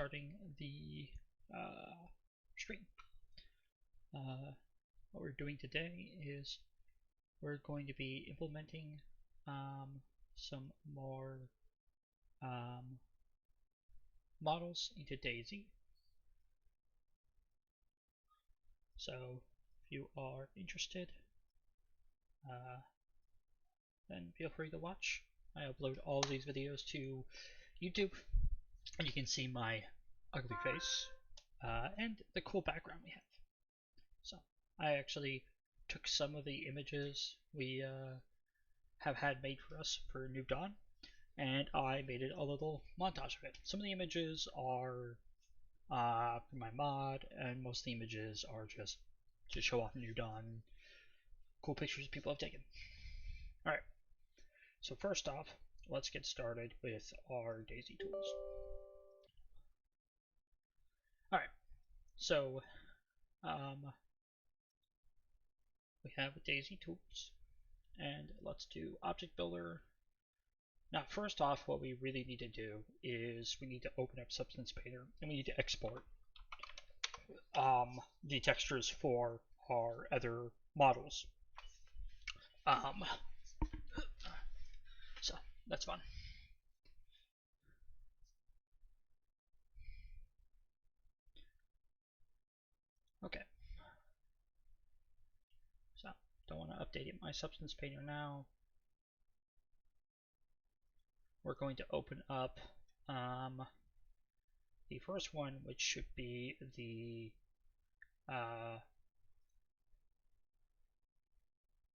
starting the stream. What we're doing today is we're going to be implementing some more models into DayZ. So if you are interested, then feel free to watch. I upload all of these videos to YouTube, and you can see my ugly face and the cool background we have. So I actually took some of the images we have had made for us for New Dawn, and I made it a little montage of it. Some of the images are from my mod, and most of the images are just to show off New Dawn, cool pictures people have taken. Alright, so first off, let's get started with our DayZ tools. Alright, so we have DayZ tools, and let's do Object Builder. Now, first off, what we really need to do is we need to open up Substance Painter, and we need to export the textures for our other models. So that's fun. Okay. So don't want to update my Substance Painter now. We're going to open up the first one, which should be the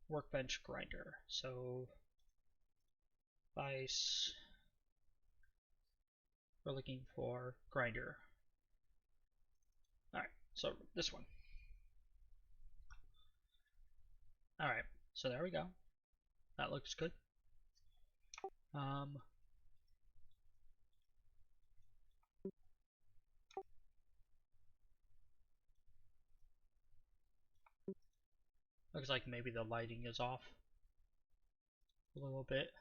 workbench grinder. So vice, we're looking for grinder. Alright, so this one. Alright, so there we go. That looks good. Looks like maybe the lighting is off a little bit.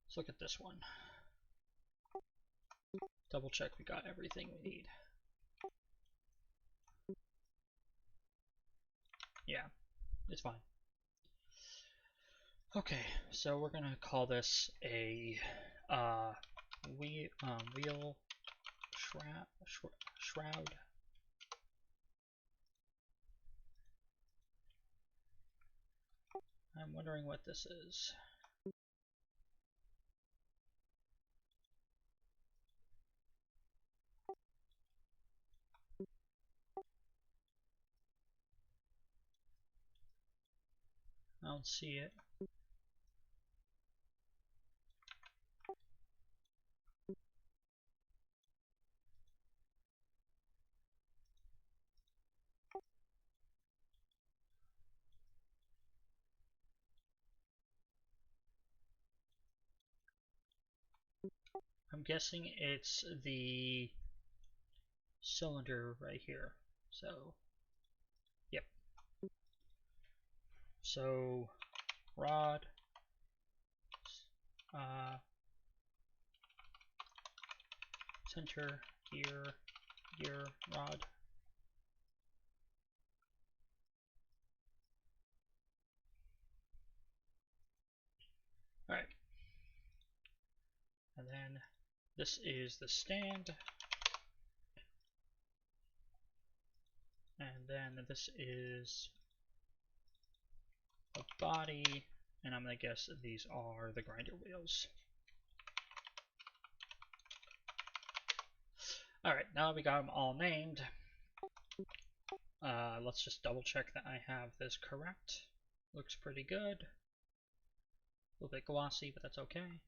Let's look at this one. Double check we got everything we need. Yeah, it's fine. Okay, so we're gonna call this a wheel shroud. I'm wondering what this is. I don't see it. I'm guessing it's the cylinder right here. So, yep. So, rod, center, gear, rod. Alright. And then this is the stand. And then this is the body. And I'm going to guess that these are the grinder wheels. Alright, now we got them all named. Let's just double check that I have this correct. Looks pretty good. A little bit glossy, but that's okay.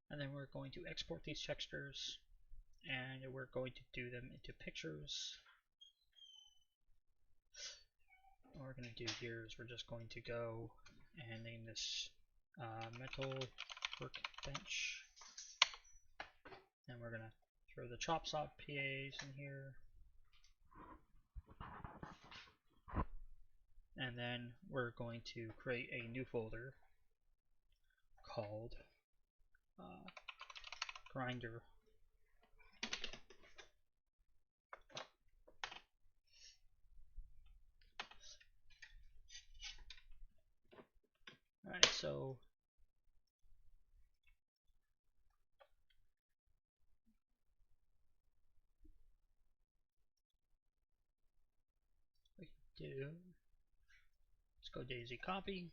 And then we're going to export these textures, and we're going to do them into pictures. What we're going to do here is we're just going to go and name this metal workbench. And we're going to throw the chop saw PAs in here. and then we're going to create a new folder called grinder. Alright, so we can do, let's go DayZ copy.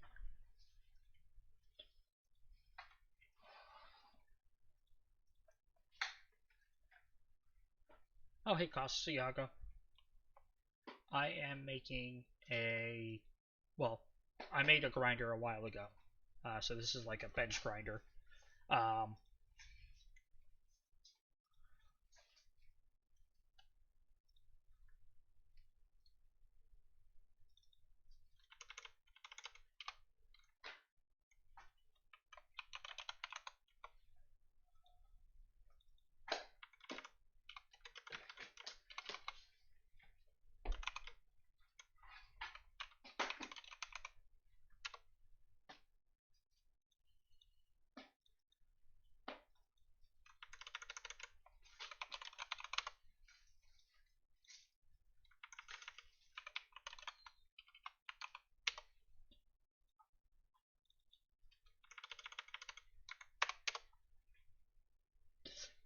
Oh, hey, Santiago. I am making a, well, I made a grinder a while ago. So this is like a bench grinder.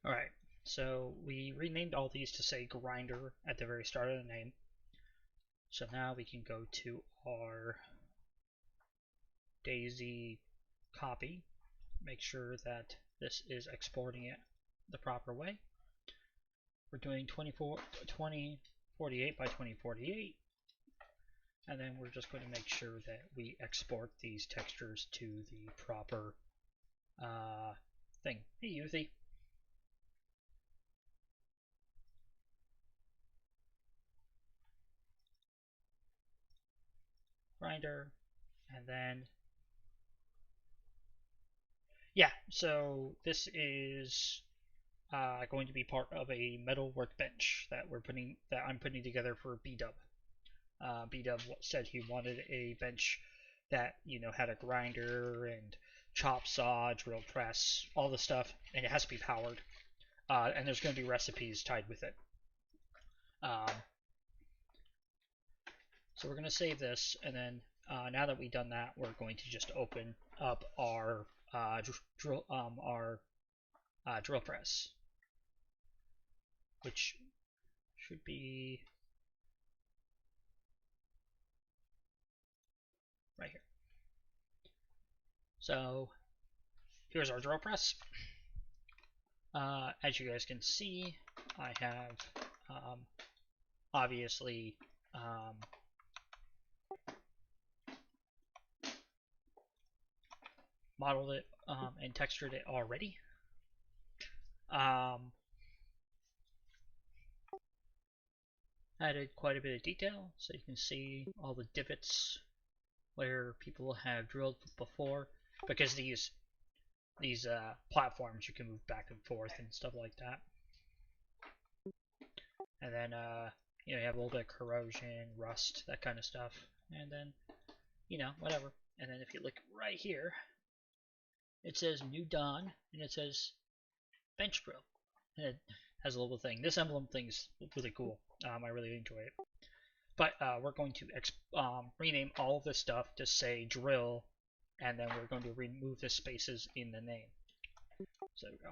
Alright, so we renamed all these to say grinder at the very start of the name. So now we can go to our DayZ copy, make sure that this is exporting it the proper way. We're doing 2048 by 2048, and then we're just going to make sure that we export these textures to the proper thing. Hey, Youthy. Grinder, and then yeah, so this is going to be part of a metal workbench that I'm putting together for B-Dub. B-Dub said he wanted a bench that had a grinder and chop saw, drill press, all the stuff, and it has to be powered. And there's going to be recipes tied with it. So we're going to save this, and then now that we've done that, we're going to just open up our drill press, which should be right here. So here's our drill press. As you guys can see, I have obviously modeled it and textured it already. Added quite a bit of detail, so you can see all the divots where people have drilled before, because these platforms you can move back and forth and stuff like that. And then you have a little bit of corrosion, rust, that kind of stuff, and then whatever. And then if you look right here, it says New Dawn, and it says bench drill, and it has a little thing. This emblem thing's really cool. I really enjoy it. But we're going to rename all of this stuff to say drill, and then we're going to remove the spaces in the name. So there we go.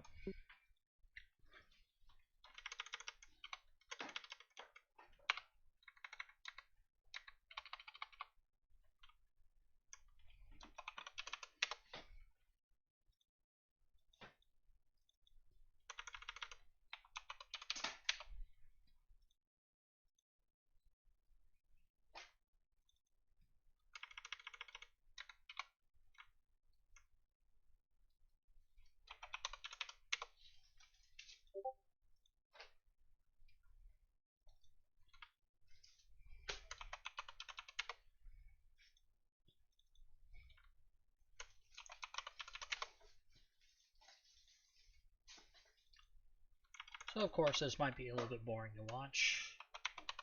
So of course this might be a little bit boring to watch,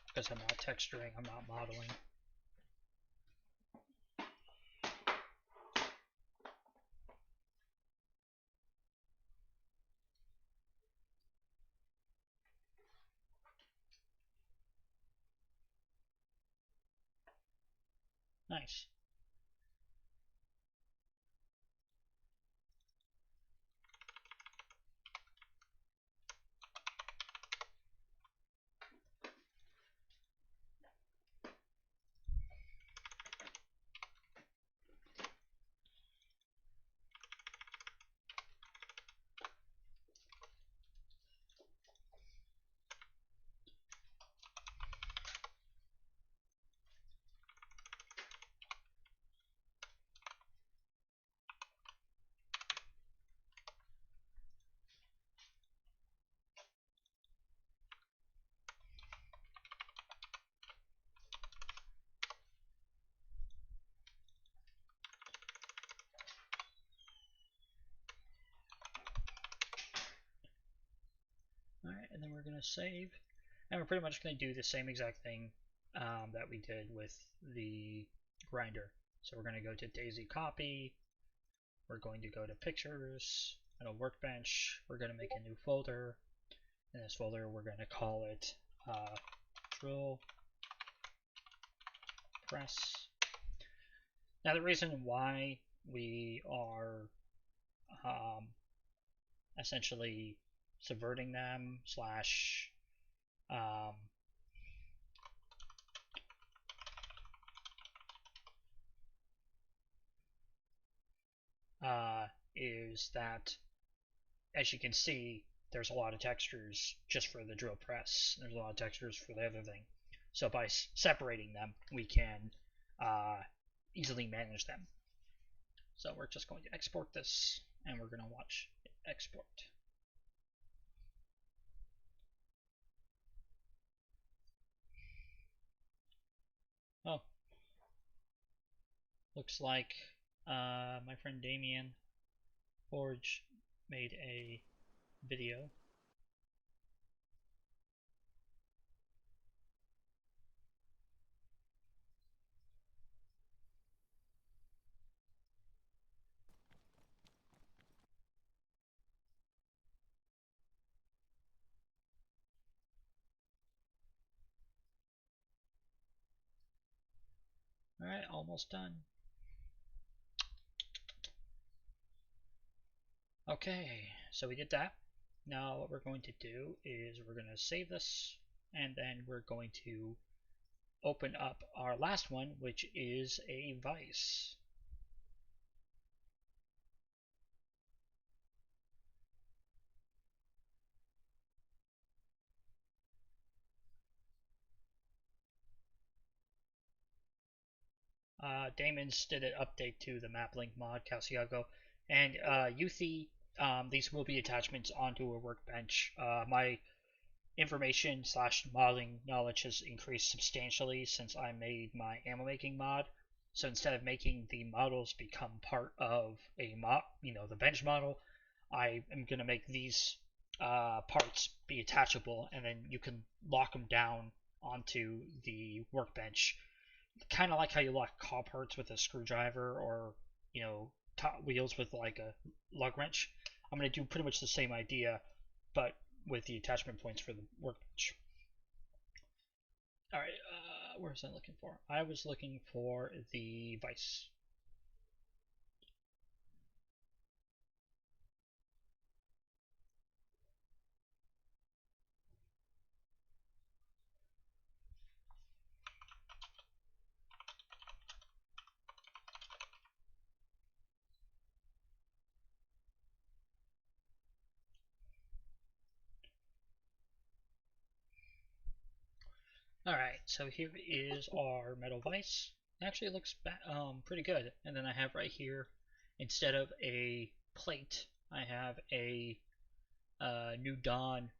because I'm not texturing, I'm not modeling. Nice. Alright, and then we're going to save. And we're pretty much going to do the same exact thing that we did with the grinder. So we're going to go to DayZ copy. We're going to go to pictures and a workbench. We're going to make a new folder. In this folder, we're going to call it drill press. Now, the reason why we are essentially subverting them slash is that, as you can see, there's a lot of textures just for the drill press. There's a lot of textures for the other thing. So by separating them, we can easily manage them. So we're just going to export this, and we're going to watch it export. Oh, looks like my friend Damien Forge made a video. Alright, almost done. Okay, so we did that. Now what we're going to do is we're going to save this, and then we're going to open up our last one, which is a vice. Damon's did an update to the MapLink mod, Calciago, and Youthy, these will be attachments onto a workbench. My information slash modeling knowledge has increased substantially since I made my ammo making mod. So instead of making the models become part of a mod, the bench model, I am going to make these parts be attachable, and then you can lock them down onto the workbench, kind of like how you lock car parts with a screwdriver, or top wheels with like a lug wrench. I'm going to do pretty much the same idea, but with the attachment points for the workbench. Alright, where was I looking for? I was looking for the vice. Alright, so here is our metal vise. It actually looks pretty good. And then I have right here, instead of a plate, I have a New Dawn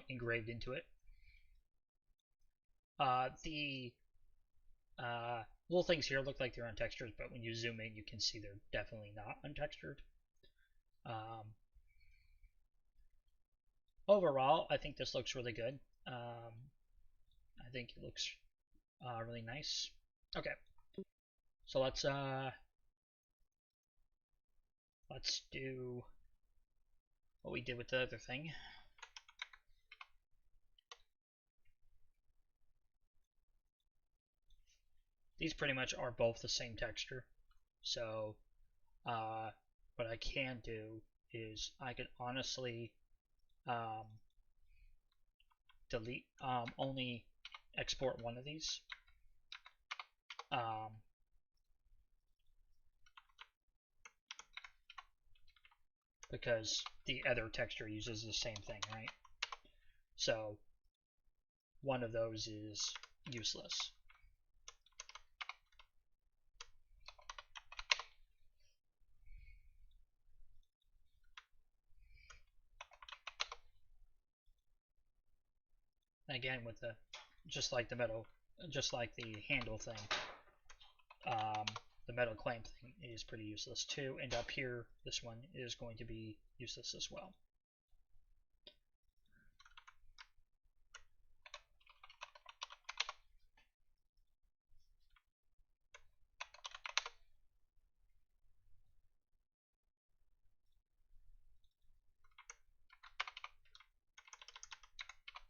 engraved into it. The little things here look like they're untextured, but when you zoom in, you can see they're definitely not untextured. Overall, I think this looks really good. I think it looks really nice. Okay, so let's do what we did with the other thing. these pretty much are both the same texture. So what I can do is I can honestly delete, only export one of these. Because the other texture uses the same thing, right? So one of those is useless. Again, with the just like the handle thing, the metal clamp thing is pretty useless too. And up here, this one is going to be useless as well.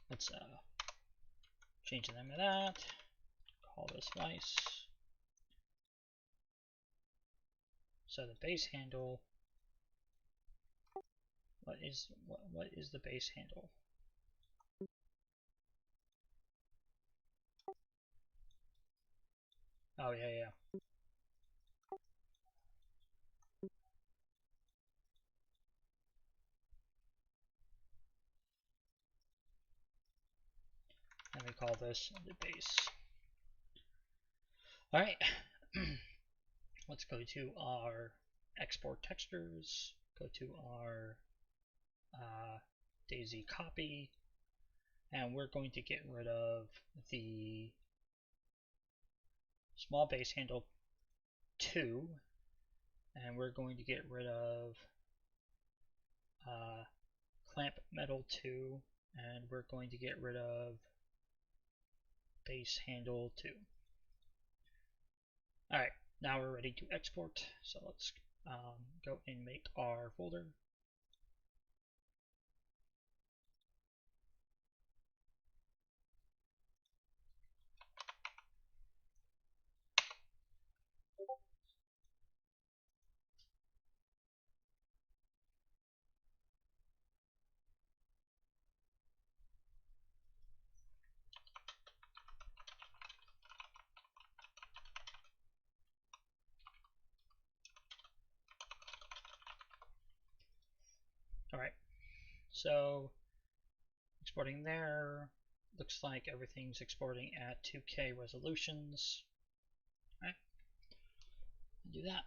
Let's change the name of that. Call this Vice. So the base handle. What is the base handle? Oh yeah. And we call this the base. All right. Let's go to our export textures. Go to our DayZ copy, and we're going to get rid of the small base handle 2, and we're going to get rid of clamp metal 2, and we're going to get rid of base handle 2. Alright, now we're ready to export, so let's go and make our folder. Alright, so exporting there. Looks like everything's exporting at 2K resolutions. Alright, do that.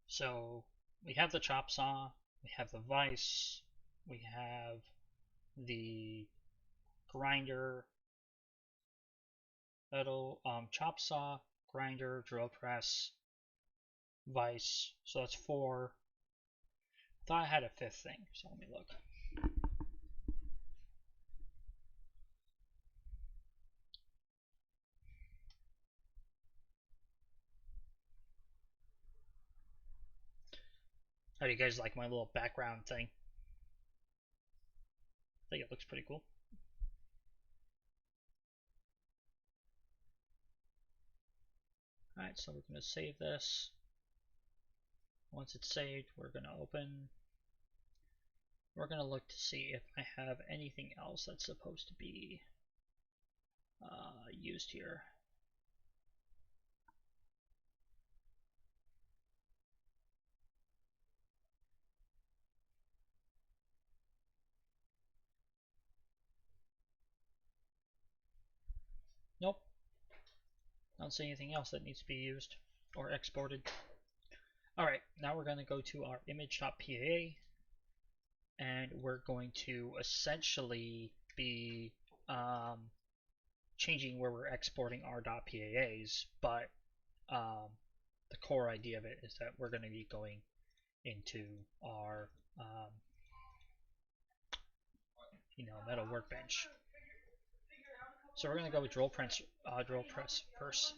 So we have the chop saw, we have the vise, we have the grinder, metal, chop saw, grinder, drill press, vise. So that's 4. I thought I had a 5th thing, so let me look. How do you guys like my little background thing? I think it looks pretty cool. Alright, so we're going to save this. Once it's saved, we're going to open. We're going to look to see if I have anything else that's supposed to be used here. Nope. Don't see anything else that needs to be used or exported. Alright, now we're going to go to our image.paa, and we're going to essentially be changing where we're exporting our .paas, but the core idea of it is that we're going to be going into our metal workbench. So we're going to go with drill press first.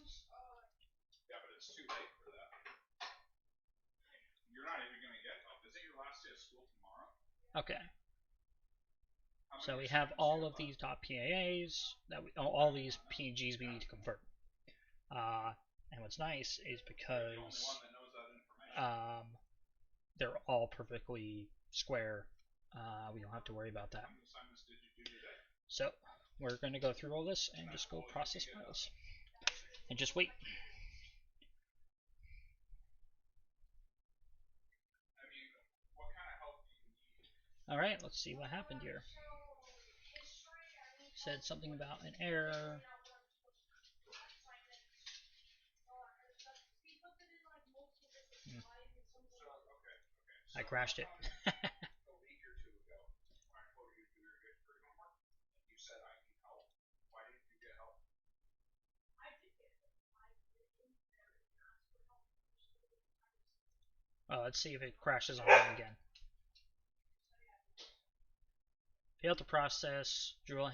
Yeah, but it's too late for that. You're not even going to get up. Is it your last day of school tomorrow? Okay. So we have all of these .pas that all these PNGs we need to convert. And what's nice is because they're all perfectly square, we don't have to worry about that. So we're going to go through all this and just go process files and just wait. Alright, let's see what happened here. Said something about an error. I crashed it. Let's see if it crashes on me again. Failed to process drill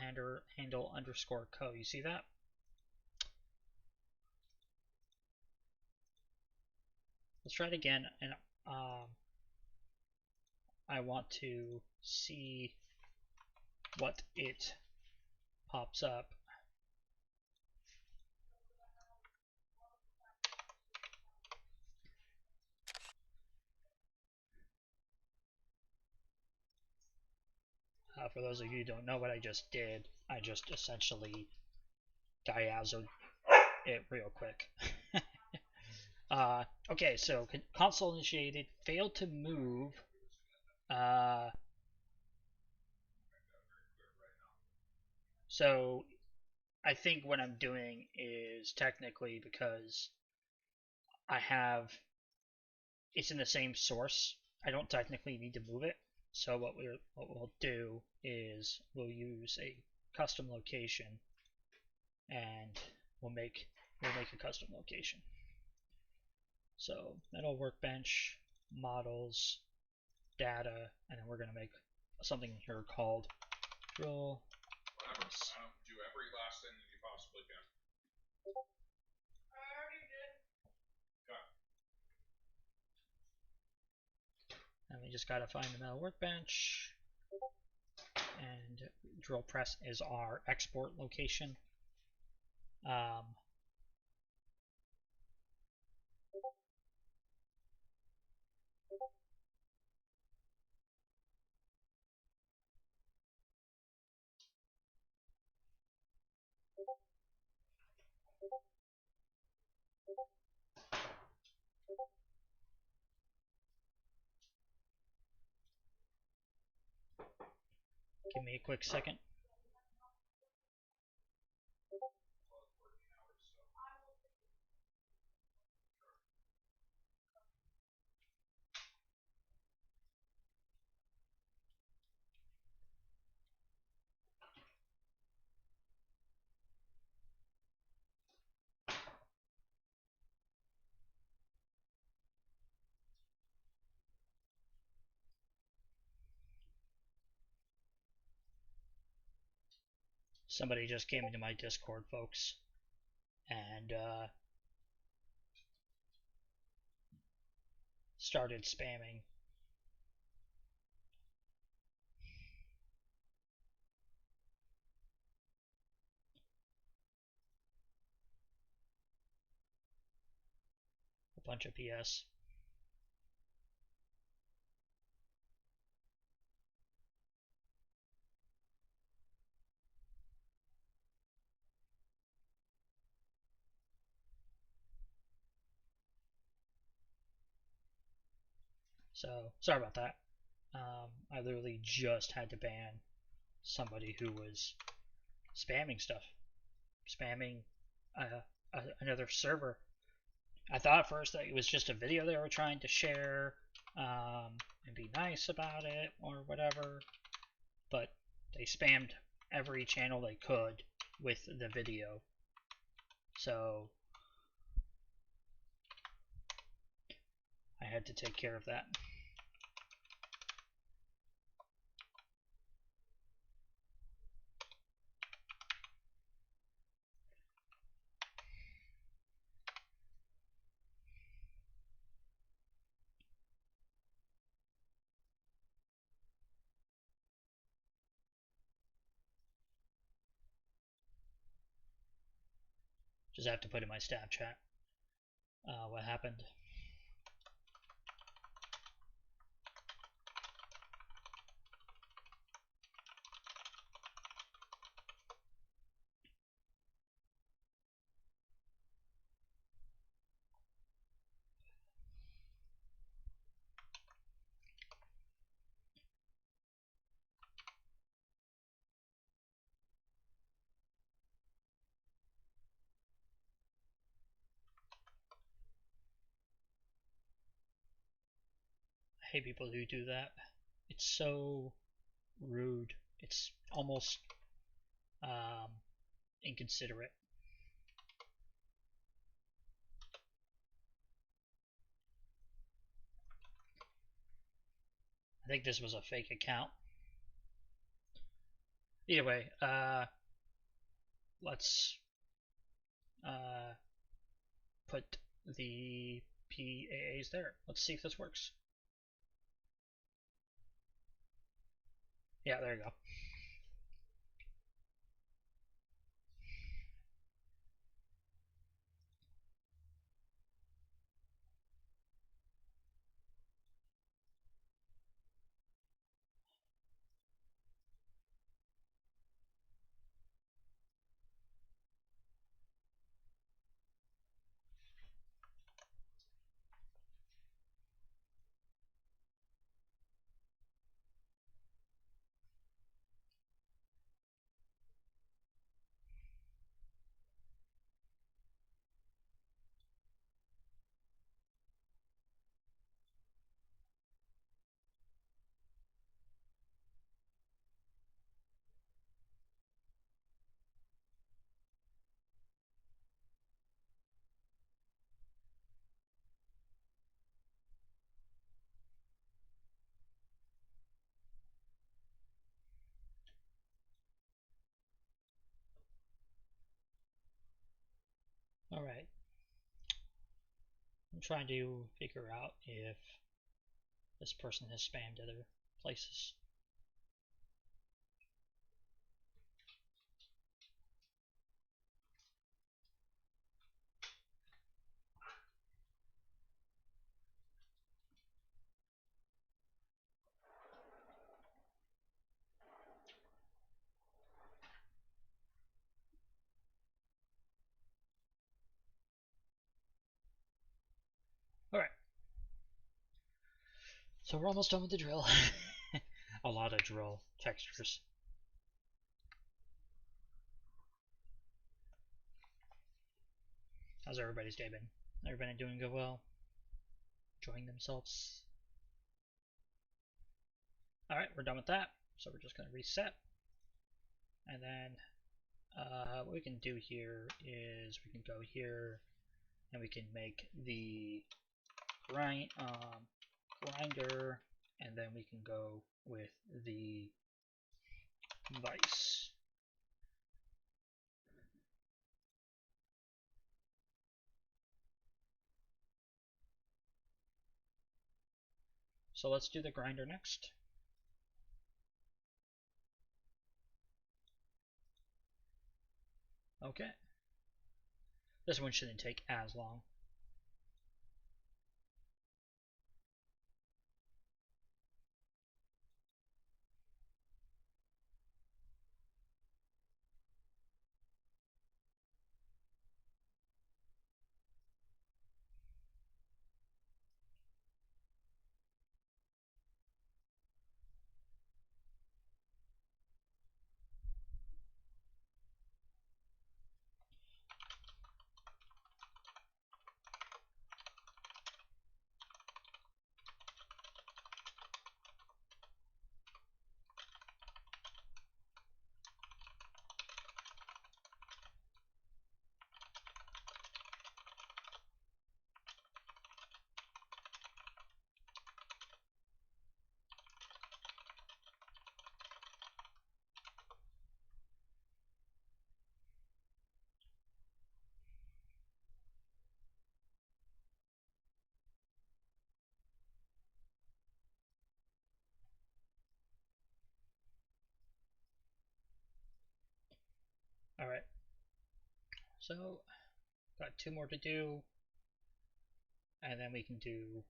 handle underscore co. You see that? Let's try it again, and I want to see what it pops up. For those of you who don't know what I just did, I just essentially diazoed it real quick. Okay, so console initiated, failed to move. So I think what I'm doing is technically because it's in the same source, I don't technically need to move it. So what we'll do is we'll use a custom location, and we'll make a custom location. So metal workbench, models, data, and then we're going to make something here called drill. Do every last thing that you possibly can. I already did. And we just got to find the metal workbench. And drill press is our export location. Give me a quick second. Somebody just came into my Discord, folks, and started spamming. A bunch of PS. So sorry about that. I literally just had to ban somebody who was spamming stuff, spamming another server. I thought at first that it was just a video they were trying to share and be nice about it or whatever, but they spammed every channel they could with the video. So I had to take care of that. Just have to put in my staff chat what happened. I hate people who do that. It's so rude. It's almost inconsiderate. I think this was a fake account. Either way, let's put the PAAs there. Let's see if this works. Yeah, there you go. Alright. I'm trying to figure out if this person has spammed other places. Alright. So we're almost done with the drill. A lot of drill textures. How's everybody's day been? Everybody doing good well? Enjoying themselves? Alright, we're done with that. So we're just going to reset. And then what we can do here is we can go here and we can make the grinder, and then we can go with the vice. So let's do the grinder next. Okay. This one shouldn't take as long. Alright. So Got 2 more to do, and then we can do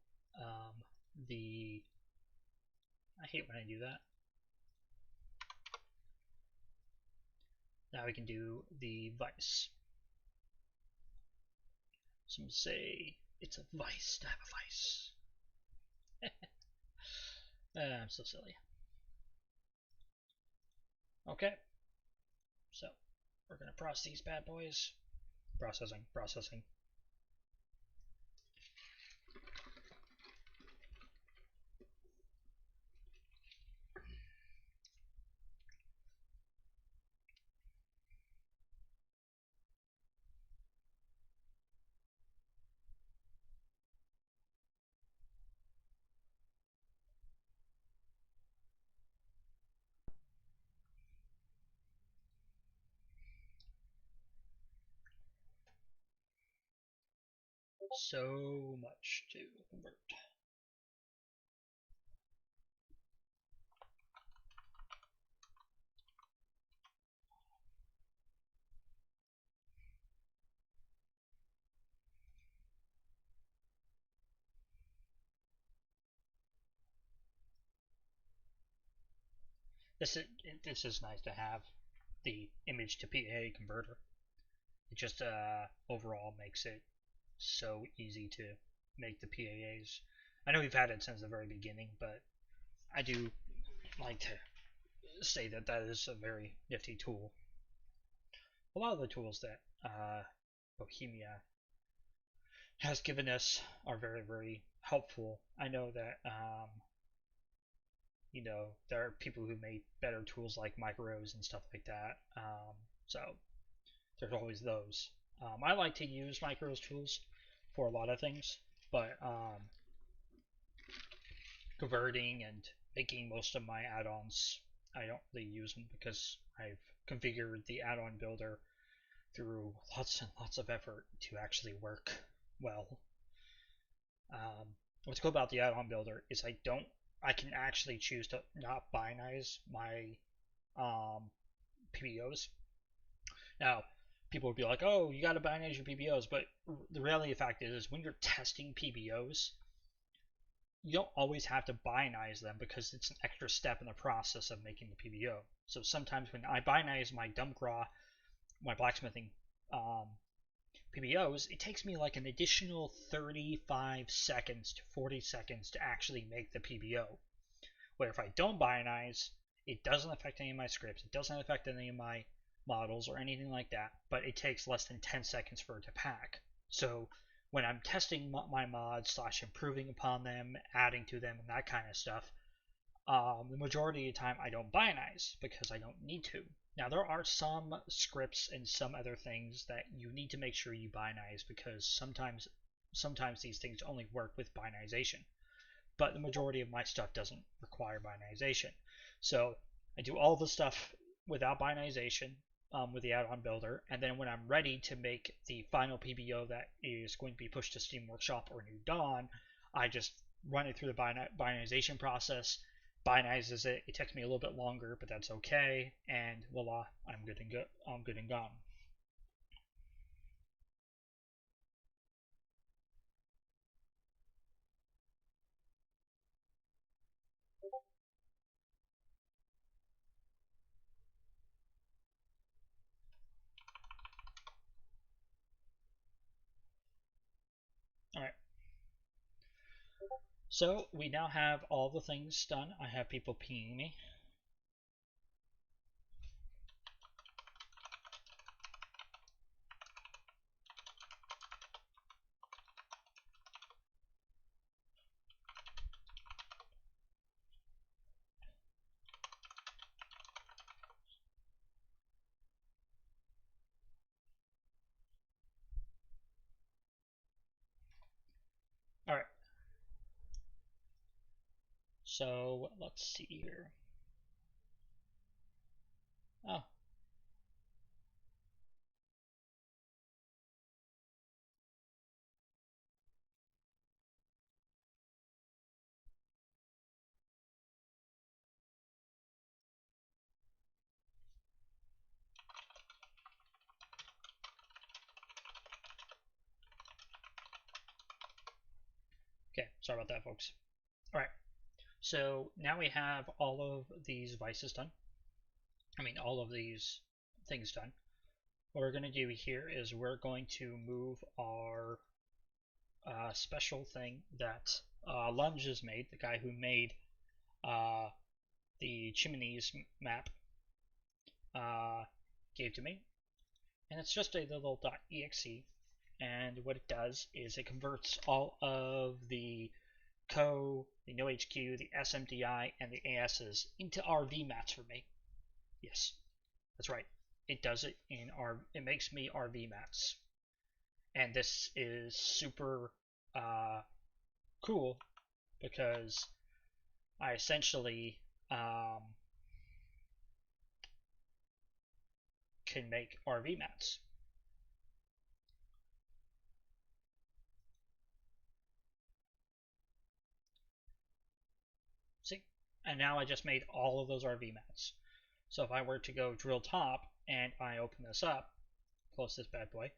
the. I hate when I do that. Now we can do the vice. Some say it's a vice to have a vice. I'm so silly. Okay, so we're gonna process these bad boys. Processing, processing. So much to convert. This is nice to have the image to PA converter. It just overall makes it so easy to make the PAAs. I know we've had it since the very beginning, but I do like to say that that is a very nifty tool. A lot of the tools that Bohemia has given us are very, very helpful. I know that there are people who made better tools like micros and stuff like that. So there's always those. I like to use micros tools for a lot of things, but converting and making most of my add-ons, I don't really use them because I've configured the add-on builder through lots and lots of effort to actually work well. What's cool about the add-on builder is I can actually choose to not binarize my PBOs. Now, people would be like, "Oh, you got to binarize your PBOs," but the reality of the fact is when you're testing PBOs, you don't always have to binarize them because it's an extra step in the process of making the PBO. So sometimes when I binarize my Dumpgraw, my blacksmithing PBOs, it takes me like an additional 35 seconds to 40 seconds to actually make the PBO. Where if I don't binarize, it doesn't affect any of my scripts, it doesn't affect any of my models or anything like that, but it takes less than 10 seconds for it to pack. So when I'm testing my mods / improving upon them, adding to them, and that kind of stuff, the majority of the time I don't binarize because I don't need to. Now there are some scripts and some other things that you need to make sure you binarize because sometimes these things only work with binarization. But the majority of my stuff doesn't require binarization. So I do all the stuff without binarization with the add-on builder, and then when I'm ready to make the final PBO that is going to be pushed to Steam Workshop or New Dawn, I just run it through the binarization process, binarizes it. It takes me a little bit longer, but that's okay, and voila, I'm good and gone. All right. So we now have all the things done. I have people pinging me. All right. So let's see here. Oh, Sorry about that, folks. All right. So now we have all of these vices done. All of these things done. What we're going to do here is we're going to move our special thing that Lunge has made, the guy who made the chimneys map, gave to me. And it's just a little .exe, and what it does is it converts all of the Co, the NoHQ, the SMDI, and the ASs into RV mats for me. Yes, that's right. It does it in it makes me RV mats. And this is super cool because I essentially can make RV mats. See? And now I just made all of those RV mats. So if I were to go drill top and I open this up, close this bad boy,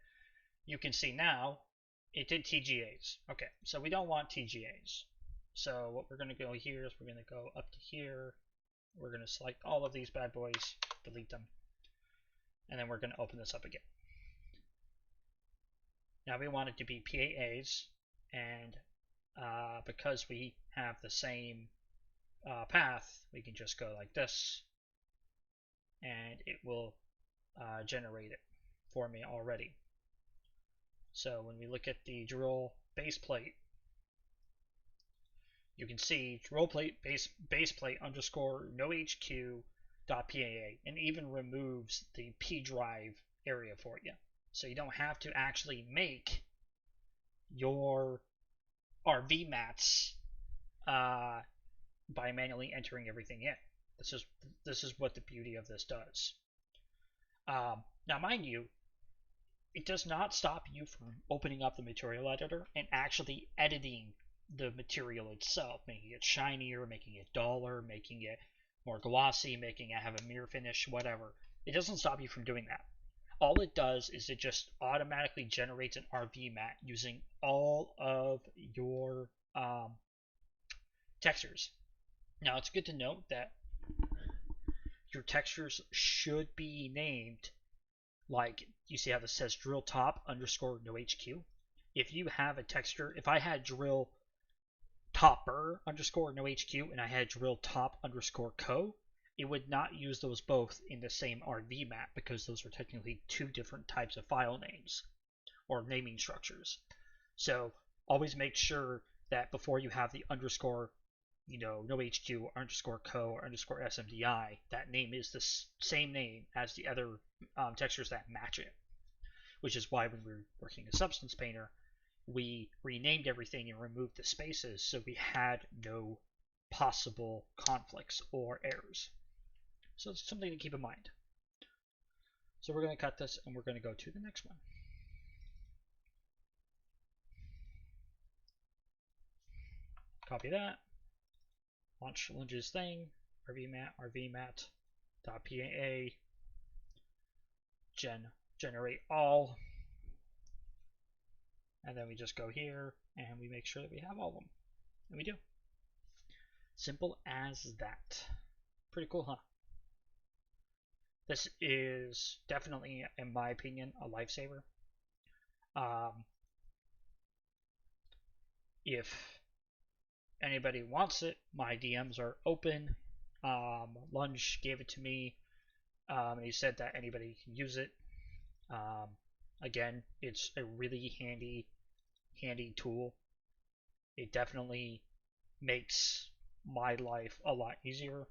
you can see now it did TGAs. Okay, so we don't want TGAs. So what we're going to go here is we're going to go up to here. We're going to select all of these bad boys, delete them, and then we're going to open this up again. Now we want it to be PAAs, and because we have the same path, we can just go like this, and it will generate it for me already. So when we look at the drill base plate, you can see drill plate base plate underscore nohq dot PAA, and even removes the P drive area for you. So you don't have to actually make your RV mats by manually entering everything in. This is what the beauty of this does. Now, mind you, it does not stop you from opening up the material editor and actually editing the material itself, making it shinier, making it duller, making it more glossy, making it have a mirror finish, whatever. It doesn't stop you from doing that. All it does is it just automatically generates an RV mat using all of your textures. Now, it's good to note that your textures should be named, like you see how this says drill top underscore nohq. If you have a texture, if I had drill topper underscore nohq and I had drill top underscore co, it would not use those both in the same RV map because those are technically two different types of file names or naming structures. So always make sure that before you have the underscore, nohq or underscore co or underscore smdi, that name is the same name as the other textures that match it. Which is why when we were working in Substance Painter, we renamed everything and removed the spaces so we had no possible conflicts or errors. So it's something to keep in mind. So we're going to cut this and we're going to go to the next one. Copy that. Launch Lunge's thing. RVMat, .paa. Generate all. And then we just go here and we make sure that we have all of them. And we do. Simple as that. Pretty cool, huh? This is definitely, in my opinion, a lifesaver. If anybody wants it, my DMs are open. Lunge gave it to me, and he said that anybody can use it. Again, it's a really handy tool. It definitely makes my life a lot easier,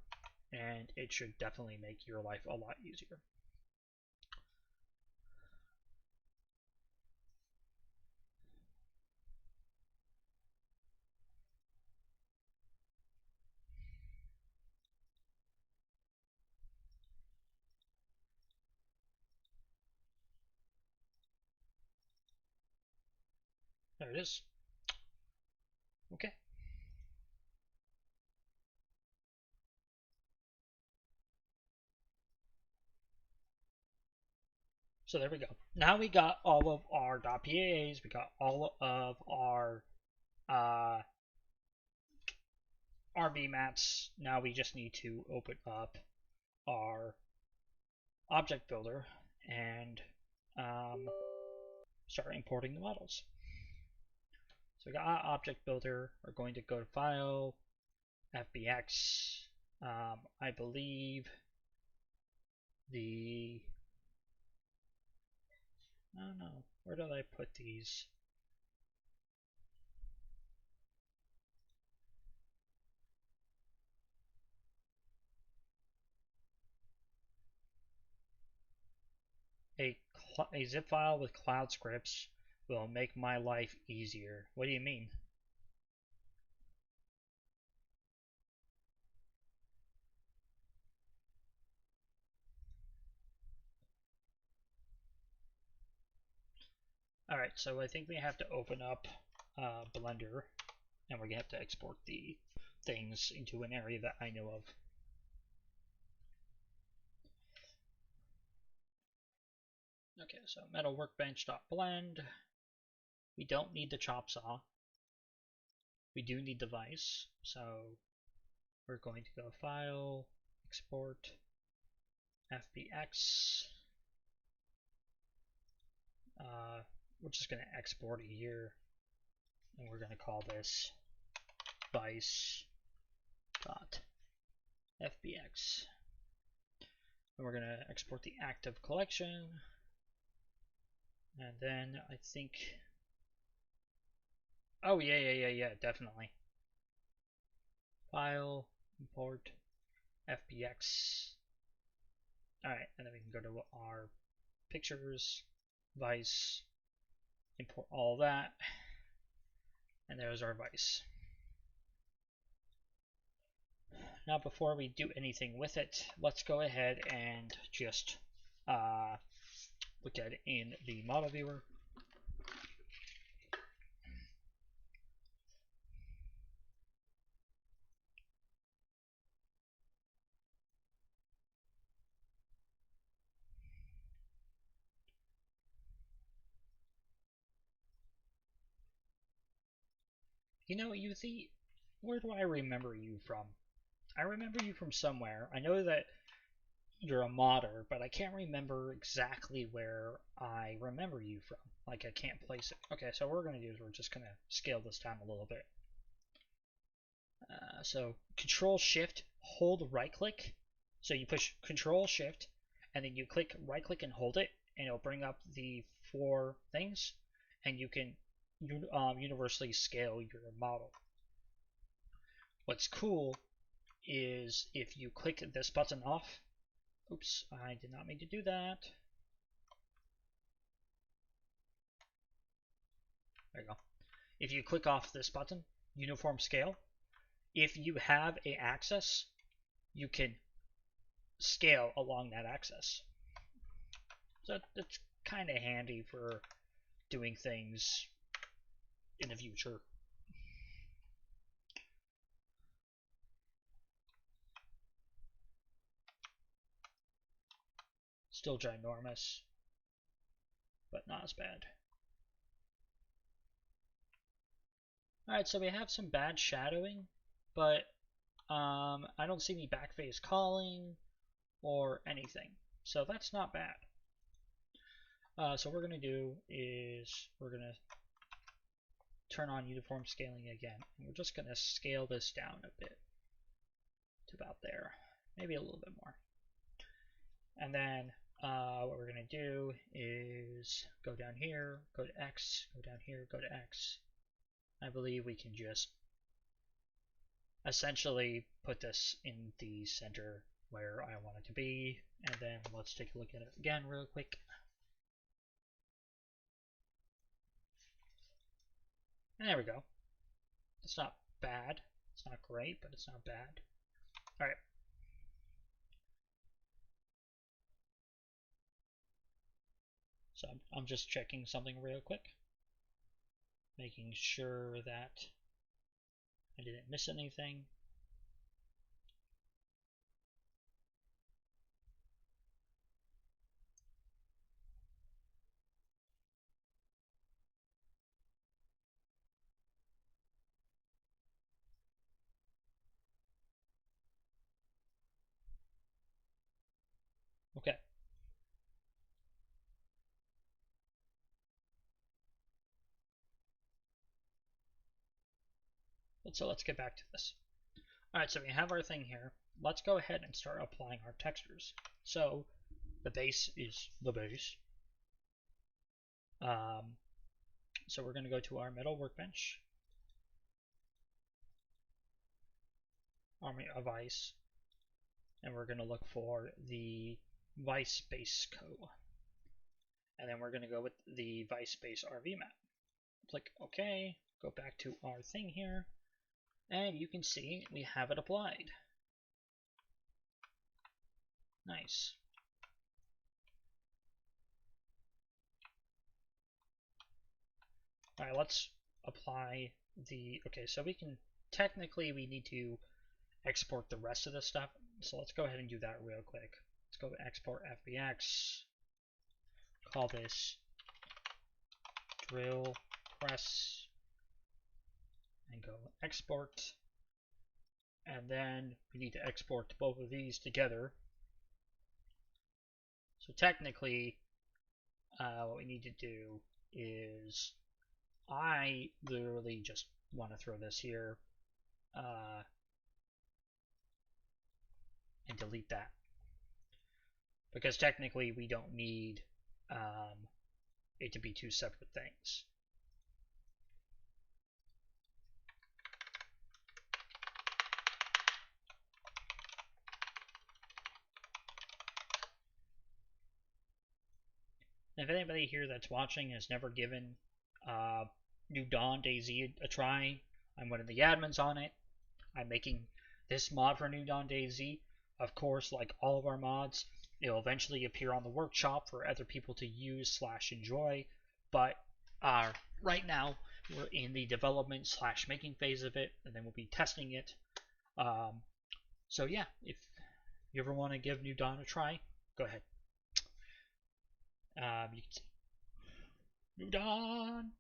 and it should definitely make your life a lot easier. There it is. Okay. So there we go. Now we got all of our .pas, we got all of our our VMATs. Now we just need to open up our object builder and start importing the models. So we got our object builder. We're going to go to File, FBX. I believe the I don't know, where did I put these? A zip file with cloud scripts will make my life easier. What do you mean? Alright, so I think we have to open up Blender, and we're going to have to export the things into an area that I know of. Okay, so metal workbench.blend. We don't need the chop saw. We do need the vise, so we're going to go File, Export, FBX. We're just going to export it here, and we're going to call this vise.fbx. And we're going to export the active collection, and then I think, oh yeah, definitely. File, import, FBX. Alright, and then we can go to our pictures, vise, import all that, and there's our vise. Now before we do anything with it, let's go ahead and just look at it in the model viewer. You know, Yuzi, where do I remember you from? I remember you from somewhere. I know that you're a modder, but I can't remember exactly where I remember you from. Like, I can't place it. Okay, so what we're going to do is we're just going to scale this down a little bit. So Control Shift, hold right click. So you push Control Shift, and then you click right click and hold it, and it'll bring up the 4 things, and you can universally scale your model. What's cool is if you click this button off, oops, I did not mean to do that. There you go. If you click off this button, Uniform Scale, if you have an axis, you can scale along that axis. So it's kind of handy for doing things in the future. Still ginormous, but not as bad. Alright, so we have some bad shadowing, but I don't see any backface calling or anything, so that's not bad. So what we're going to do is we're going to turn on uniform scaling again, and we're just going to scale this down a bit to about there, maybe a little bit more. And then what we're going to do is go down here, go to X, go down here, go to X. I believe we can just essentially put this in the center where I want it to be, and then let's take a look at it again real quick. And there we go. It's not bad. It's not great, but it's not bad. Alright. So I'm just checking something real quick. Making sure that I didn't miss anything. So let's get back to this. Alright, so we have our thing here. Let's go ahead and start applying our textures. So the base is the base. So we're going to go to our metal workbench, army of ice, and we're going to look for the vice base co. And then we're going to go with the vice base RV map. Click OK, go back to our thing here, and you can see we have it applied. Nice. Alright, let's apply the, okay, so we can, technically we need to export the rest of this stuff, so let's go ahead and do that real quick. Let's go to export FBX, call this drill press, and go export, and then we need to export both of these together. So technically, what we need to do is, I literally just want to throw this here and delete that, because technically we don't need it to be two separate things. If anybody here that's watching has never given New Dawn DayZ a try, I'm one of the admins on it. I'm making this mod for New Dawn DayZ. Of course, like all of our mods, it'll eventually appear on the workshop for other people to use / enjoy, but right now we're in the development / making phase of it, and then we'll be testing it. So yeah, if you ever want to give New Dawn a try, go ahead. You can see New Dawn.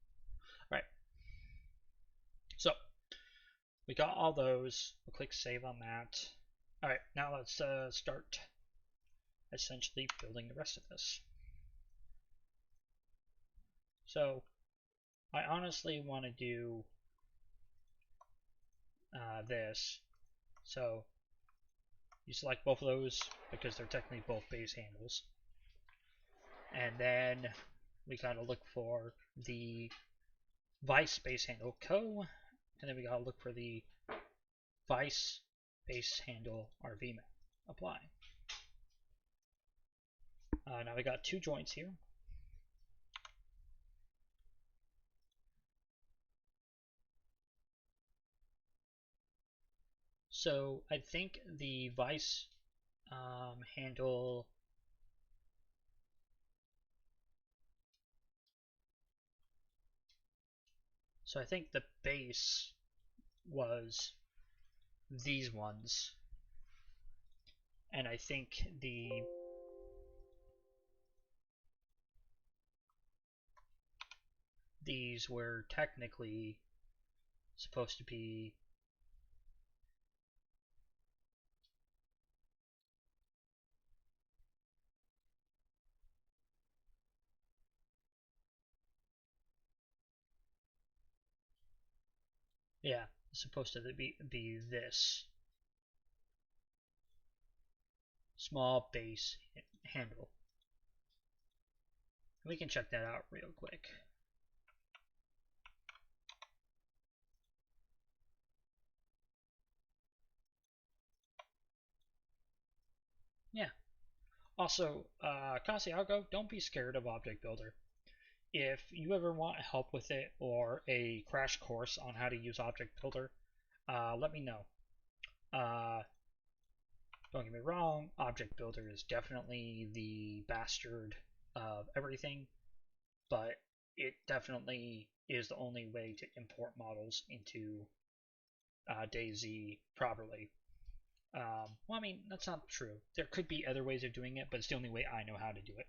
Alright. So we got all those. We'll click save on that. Alright, now let's start essentially building the rest of this. So I honestly want to do this. So you select both of those because they're technically both base handles. And then we gotta look for the vice base handle co, and then we gotta look for the vice base handle RV map. Apply. Now we got two joints here. So I think the vice handle So I think the base was these ones, and I think these were technically supposed to be supposed to be this small base handle. We can check that out real quick. Yeah. Also, Casiago, don't be scared of Object Builder. If you ever want help with it or a crash course on how to use Object Builder, let me know. Don't get me wrong, Object Builder is definitely the bastard of everything, but it definitely is the only way to import models into DayZ properly. Well, I mean, that's not true. There could be other ways of doing it, but it's the only way I know how to do it.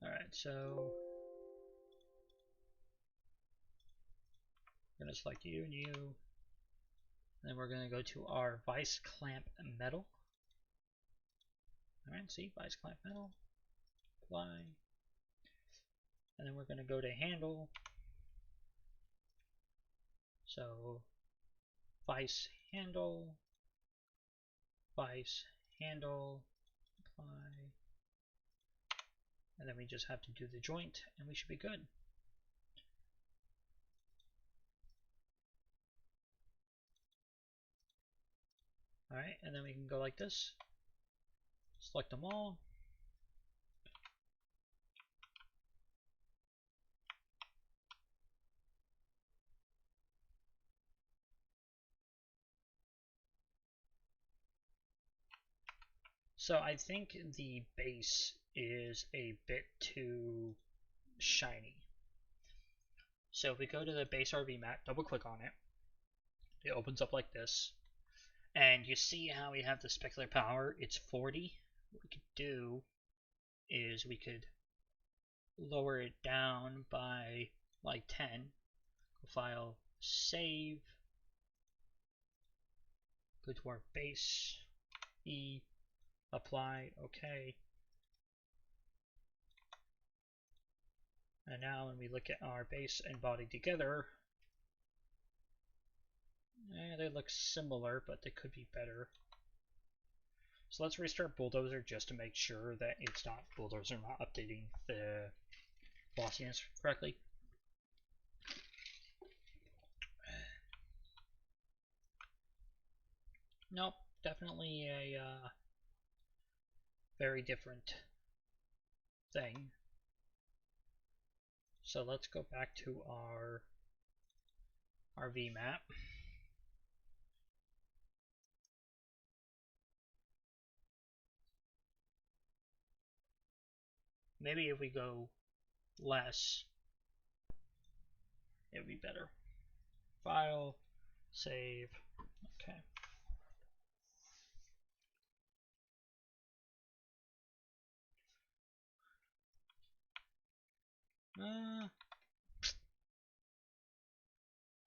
Alright, so We're going to select you and you. And then we're going to go to our vice clamp metal. Alright, see, vice clamp metal. Apply. And then we're going to go to handle. So, vice handle, apply. And then we just have to do the joint and we should be good. Alright, and then we can go like this. Select them all. So I think the base is a bit too shiny. So if we go to the base RV map, double click on it, it opens up like this. And you see how we have the specular power, it's 40. What we could do is we could lower it down by like 10. Go file, save, go to our base, E, apply, OK. And now when we look at our base and body together, they look similar, but they could be better. So let's restart Bulldozer just to make sure that it's not Bulldozer not updating the glossiness correctly. Nope, definitely a very different thing. So let's go back to our RV map. Maybe if we go less, it would be better. File, save, okay.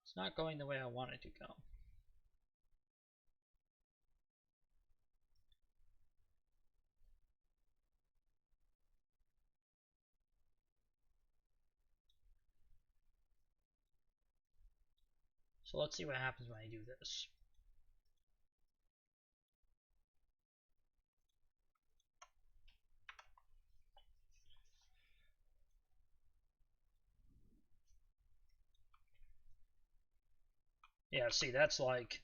It's not going the way I want it to go. So let's see what happens when I do this. Yeah, see, that's like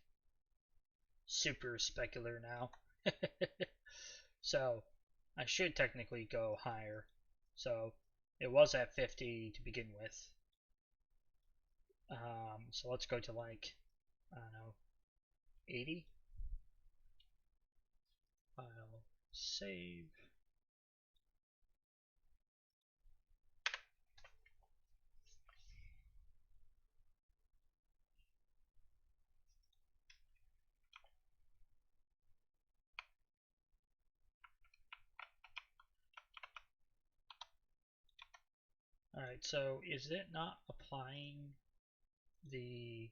super specular now. So I should technically go higher. So it was at 50 to begin with. So let's go to like, I don't know, 80. File, save. Alright, so is it not applying the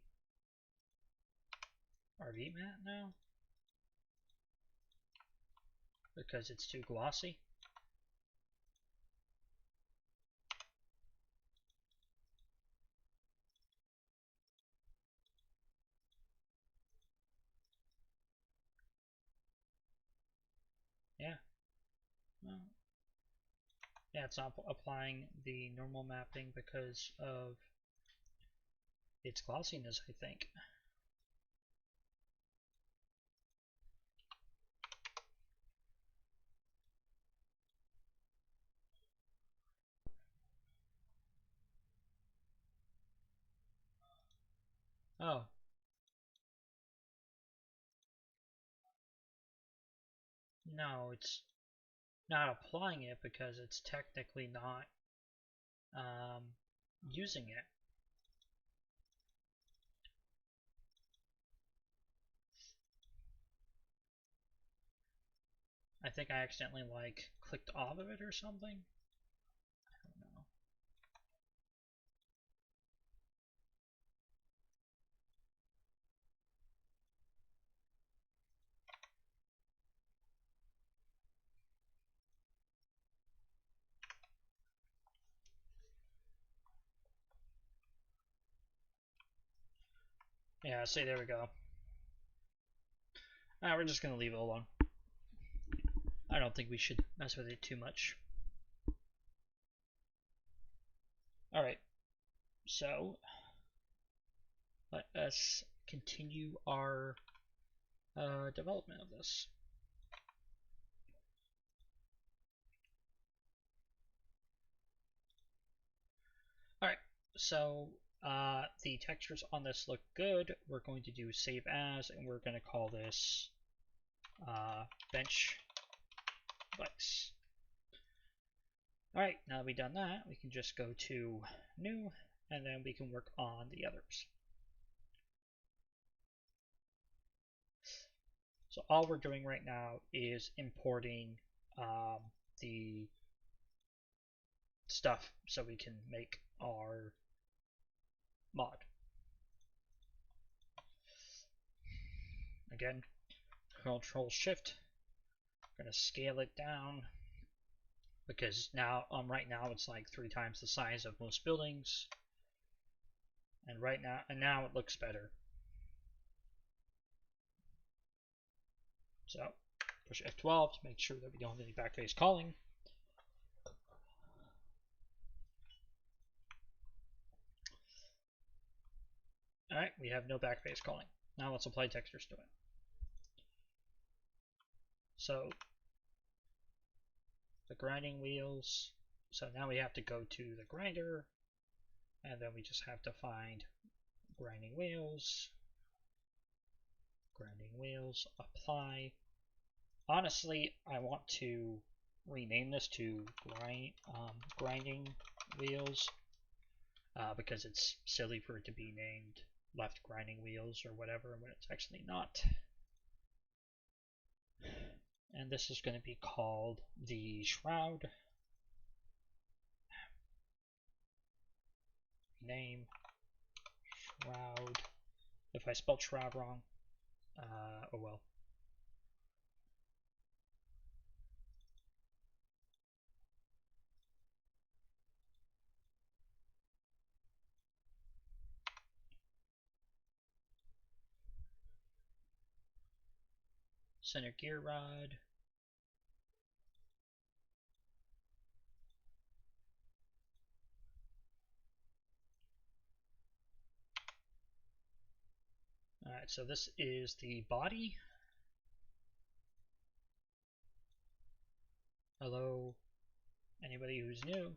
RV mat now? Because it's too glossy? Yeah. Well, yeah, it's not applying the normal mapping because of its glossiness, I think. Oh. No, it's not applying it because it's technically not using it. I think I accidentally like clicked off of it or something. I don't know. Yeah, see, there we go. We're just gonna leave it alone. I don't think we should mess with it too much. Alright, so let us continue our development of this. Alright, so the textures on this look good. We're going to do save as, and we're going to call this bench bikes. Alright, now that we've done that, we can just go to new, and then we can work on the others. So all we're doing right now is importing the stuff so we can make our mod. Again, Control Shift. I'm gonna scale it down because now right now it's like 3 times the size of most buildings, and now it looks better. So push F12 to make sure that we don't have any backface calling. Alright, we have no backface calling. Now let's apply textures to it. So the grinding wheels. So now we have to go to the grinder, and then we just have to find grinding wheels, apply. Honestly, I want to rename this to grinding wheels because it's silly for it to be named left grinding wheels or whatever when it's actually not. And this is going to be called the shroud. Name shroud. If I spelled shroud wrong, oh well. Center gear rod. Alright, so this is the body. Hello, anybody who's new.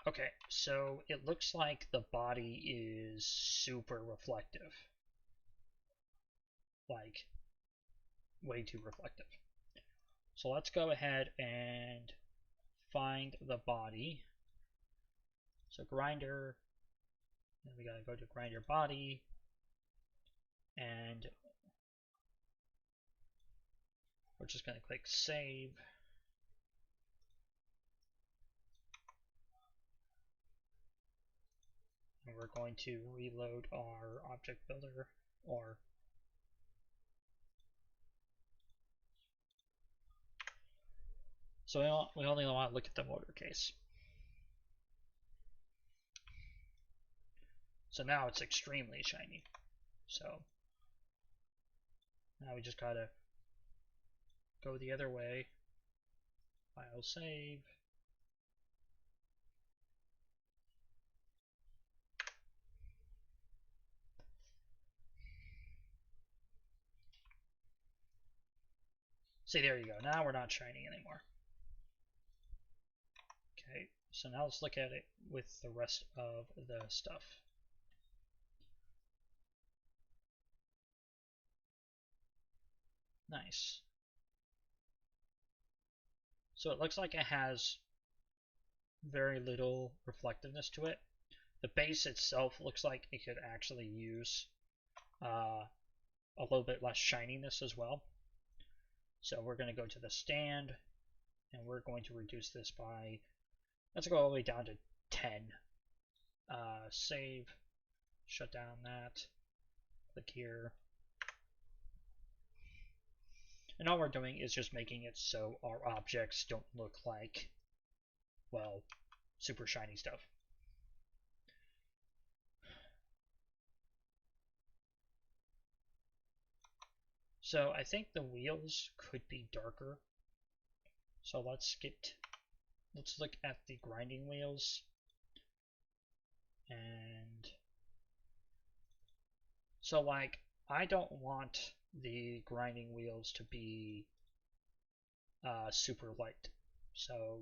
Okay, so it looks like the body is super reflective. Like, way too reflective. So let's go ahead and find the body. So grinder, and we gotta go to grinder body, and we're just gonna click save. And we're going to reload our object builder, or so we only want to look at the motor case. So now it's extremely shiny. So now we just gotta go the other way. File save. See, there you go. Now we're not shining anymore. Okay, so now let's look at it with the rest of the stuff. Nice. So it looks like it has very little reflectiveness to it. The base itself looks like it could actually use a little bit less shininess as well. So we're going to go to the stand, and we're going to reduce this by, let's go all the way down to 10. Save, shut down that, Click here. And all we're doing is just making it so our objects don't look like, well, super shiny stuff. So I think the wheels could be darker. So let's look at the grinding wheels. And so like, I don't want the grinding wheels to be super light. So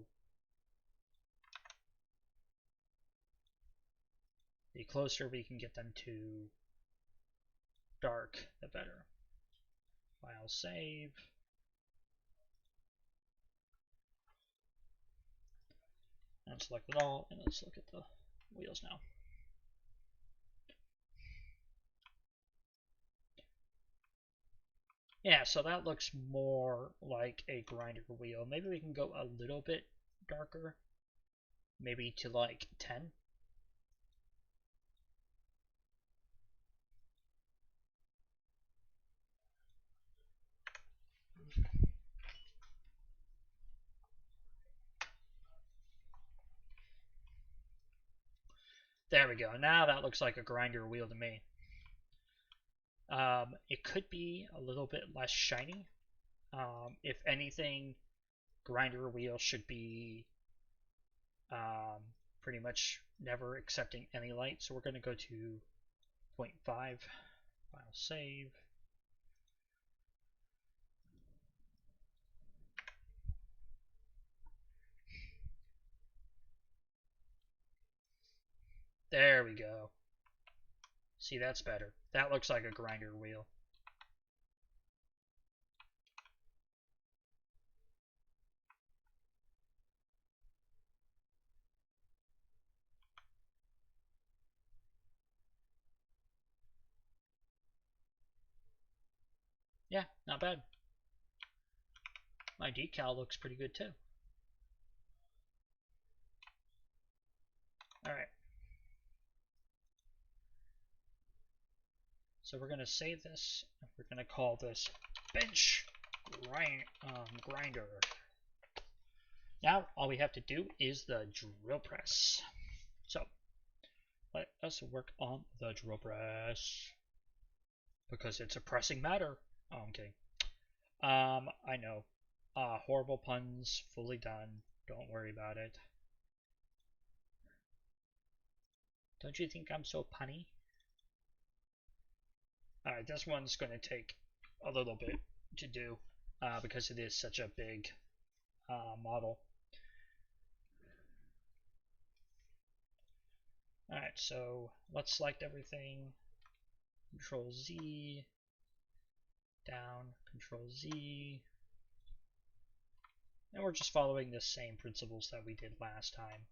the closer we can get them to dark, the better. File save. And select it all, and let's look at the wheels now. Yeah, so that looks more like a grinder wheel. Maybe we can go a little bit darker. Maybe to like 10. There we go. Now that looks like a grinder wheel to me. It could be a little bit less shiny. If anything, grinder wheel should be pretty much never accepting any light. So we're going to go to 0.5. File save. There we go. See, that's better. That looks like a grinder wheel. Yeah, not bad. My decal looks pretty good too. Alright. So we're going to save this, and we're going to call this bench grinder. Now, all we have to do is the drill press. So, let us work on the drill press. Because it's a pressing matter. Oh, I'm kidding. I know. Horrible puns, fully done. Don't worry about it. Don't you think I'm so punny? Alright, this one's going to take a little bit to do because it is such a big model. Alright, so let's select everything. Control Z, down, Control Z. And we're just following the same principles that we did last time.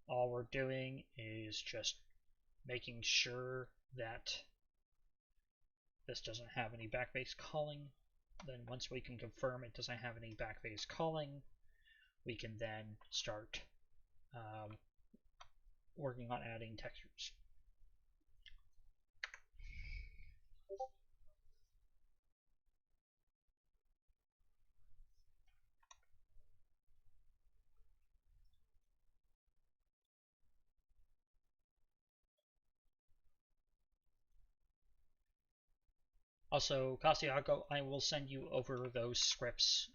All we're doing is just making sure that this doesn't have any backface calling. Then once we can confirm it doesn't have any backface calling, we can then start working on adding textures. Also, Casiago, I will send you over those scripts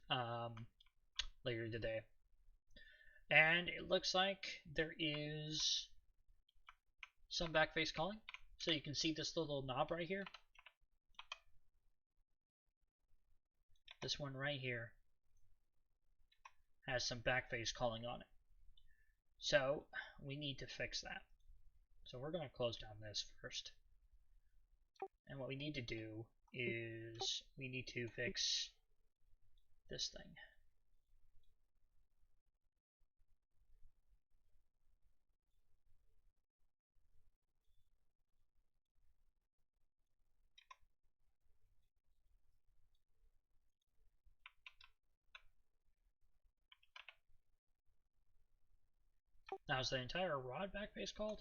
later today. And it looks like there is some backface calling. So you can see this little knob right here. This one right here has some backface calling on it. So we need to fix that. So we're going to close down this first. And what we need to do is we need to fix this thing. Now is the entire rod backface called?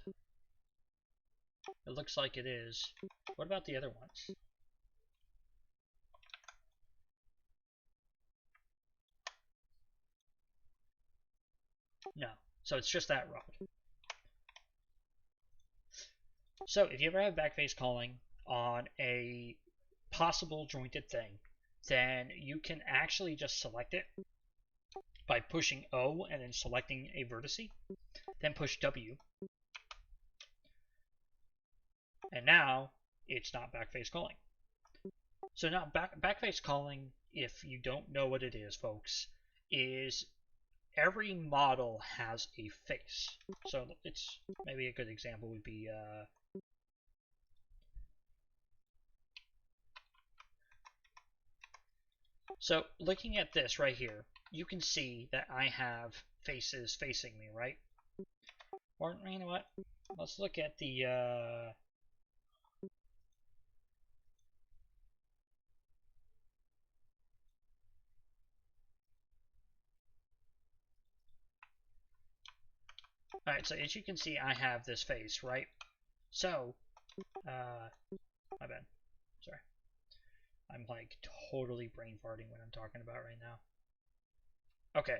It looks like it is. What about the other ones? No. So it's just that rod. So if you ever have backface calling on a possible jointed thing, then you can actually just select it by pushing O and then selecting a vertice, then push W, and now it's not backface calling. So now backface calling, if you don't know what it is, folks, is every model has a face. So it's maybe a good example would be so looking at this right here, you can see that I have faces facing me, right? Or you know what? Let's look at the Alright, so as you can see, I have this face, right? So, my bad. Sorry. I'm like totally brain farting when I'm talking about right now. Okay.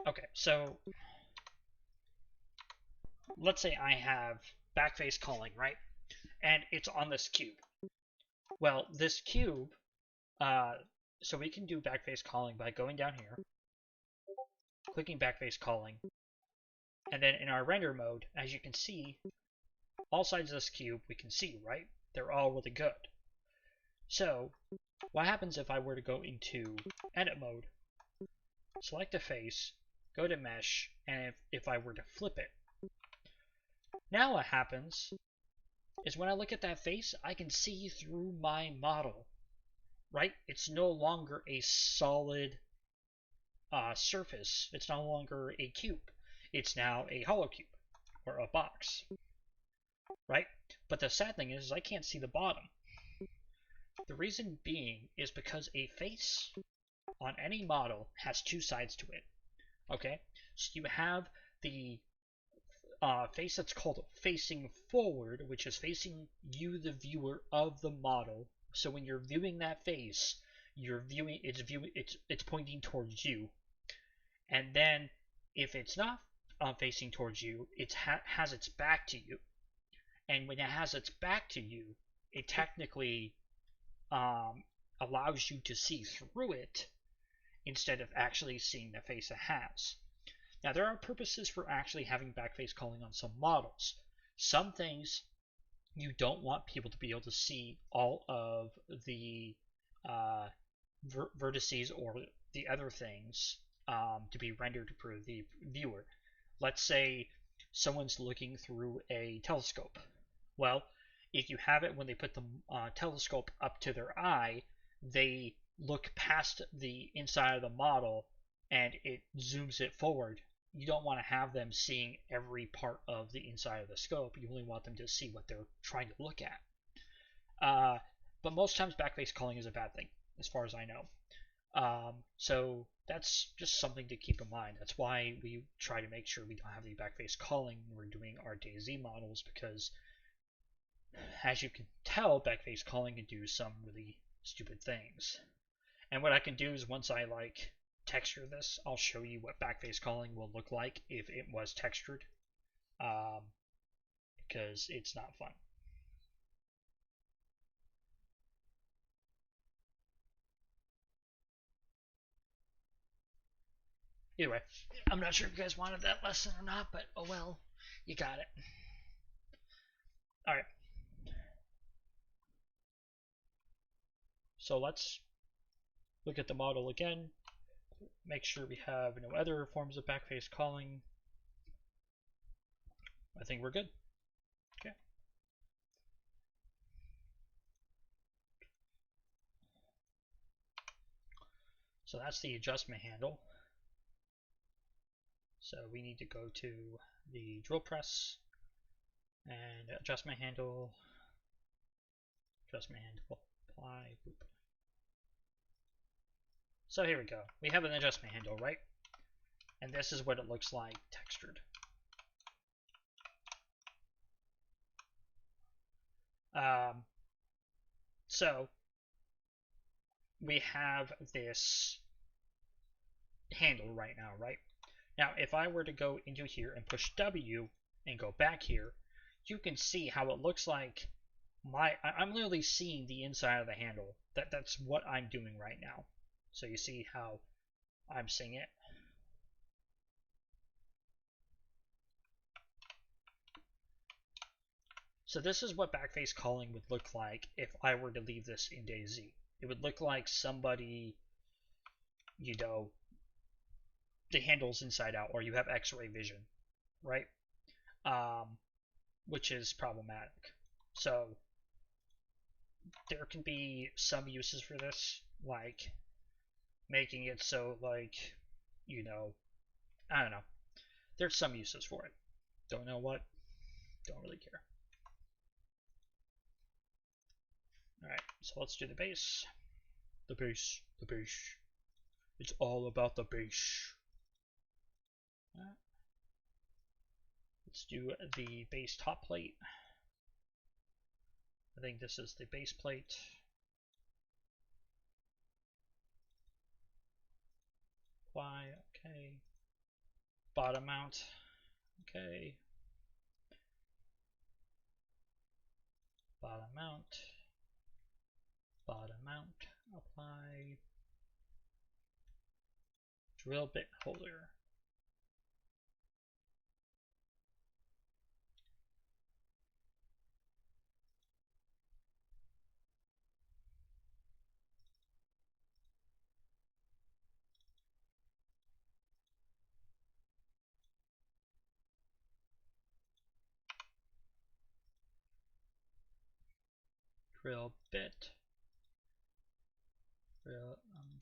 Okay, so let's say I have backface calling, right? And it's on this cube. Well, this cube, so we can do backface calling by going down here, clicking backface calling, and then in our render mode, as you can see, all sides of this cube we can see, right? They're all really good. So, what happens if I were to go into edit mode, select a face, go to mesh, and if I were to flip it, now what happens is when I look at that face, I can see through my model, right? It's no longer a solid surface. It's no longer a cube. It's now a hollow cube or a box, right? But the sad thing is I can't see the bottom. The reason being is because a face on any model has two sides to it. Okay, so you have the face that's called facing forward, which is facing you, the viewer of the model. So when you're viewing that face, you're viewing it's pointing towards you. And then if it's not facing towards you, it has its back to you. And when it has its back to you, it technically allows you to see through it instead of actually seeing the face it has. Now, there are purposes for actually having backface calling on some models. Some things you don't want people to be able to see all of the vertices or the other things to be rendered for the viewer. Let's say someone's looking through a telescope. Well, if you have it when they put the telescope up to their eye, they look past the inside of the model and it zooms it forward. You don't want to have them seeing every part of the inside of the scope. You only want them to see what they're trying to look at. But most times backface calling is a bad thing, as far as I know. So that's just something to keep in mind. That's why we try to make sure we don't have any backface calling when we're doing our DayZ models, because as you can tell, backface calling can do some really stupid things. And what I can do is once I like texture this, I'll show you what backface calling will look like if it was textured, because it's not fun. Either way, I'm not sure if you guys wanted that lesson or not, but oh well, you got it. Alright. So let's look at the model again. Make sure we have no other forms of backface calling. I think we're good. Okay. So that's the adjustment handle. So we need to go to the drill press and adjustment handle. Adjustment handle. Apply. Boop. So here we go. We have an adjustment handle, right? And this is what it looks like textured. So we have this handle right now, right? Now, if I were to go into here and push W and go back here, you can see how it looks like I'm literally seeing the inside of the handle. That's what I'm doing right now. So you see how I'm seeing it. So this is what backface calling would look like if I were to leave this in DayZ. It would look like somebody, you know, the handle's inside out, or you have X-ray vision, right? Which is problematic. So there can be some uses for this, like making it so, like, you know, I don't know. There's some uses for it. Don't know what. Don't really care. Alright, so let's do the base. The base. The base. It's all about the base. Let's do the base top plate. I think this is the base plate. Apply, okay. Bottom mount, okay. Bottom mount. Bottom mount, apply. Drill bit holder. Drill bit.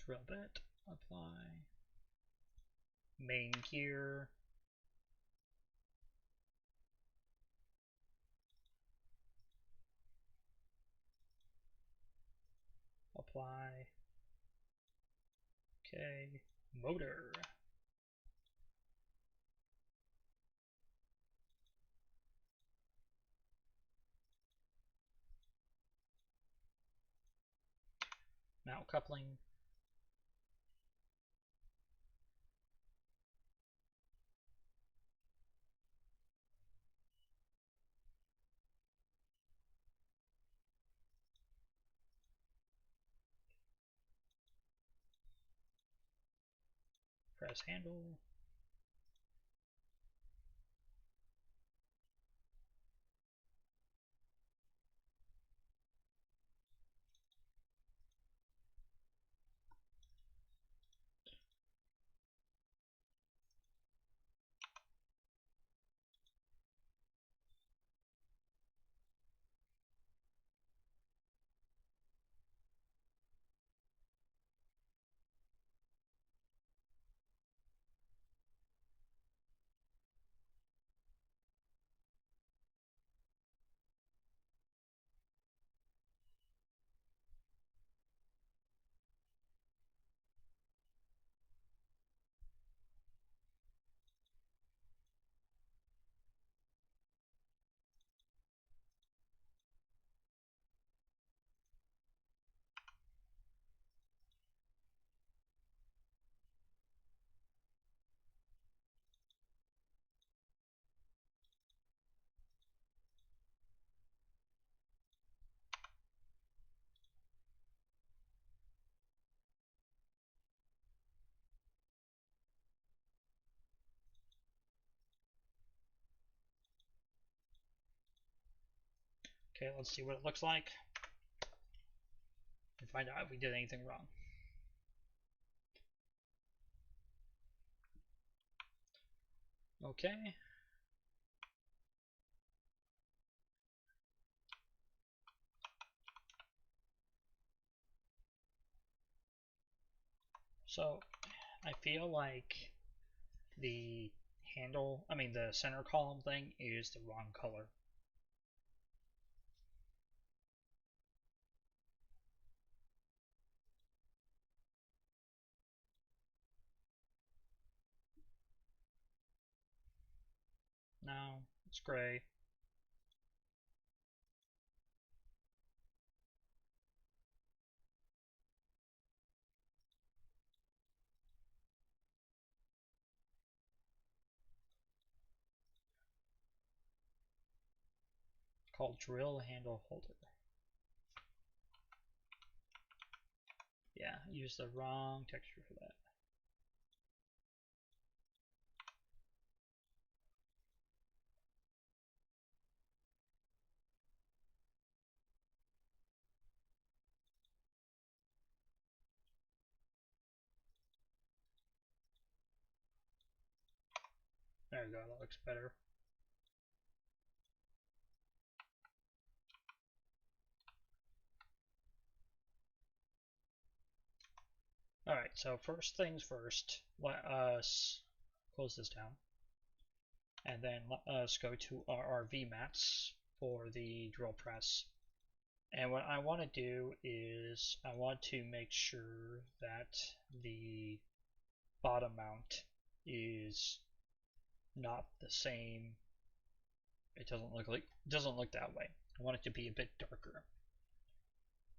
Drill bit, apply. Main gear. Apply. Okay. Motor. Mount coupling. Press handle. Okay, let's see what it looks like and find out if we did anything wrong. Okay. So I feel like the the center column thing is the wrong color. It's gray. Called drill handle holder. Yeah, I used the wrong texture for that. There we go, that looks better. Alright, so first things first, let us close this down. And then let us go to our VMATs for the drill press. And what I want to do is I want to make sure that the bottom mount is not the same. It doesn't look that way. I want it to be a bit darker.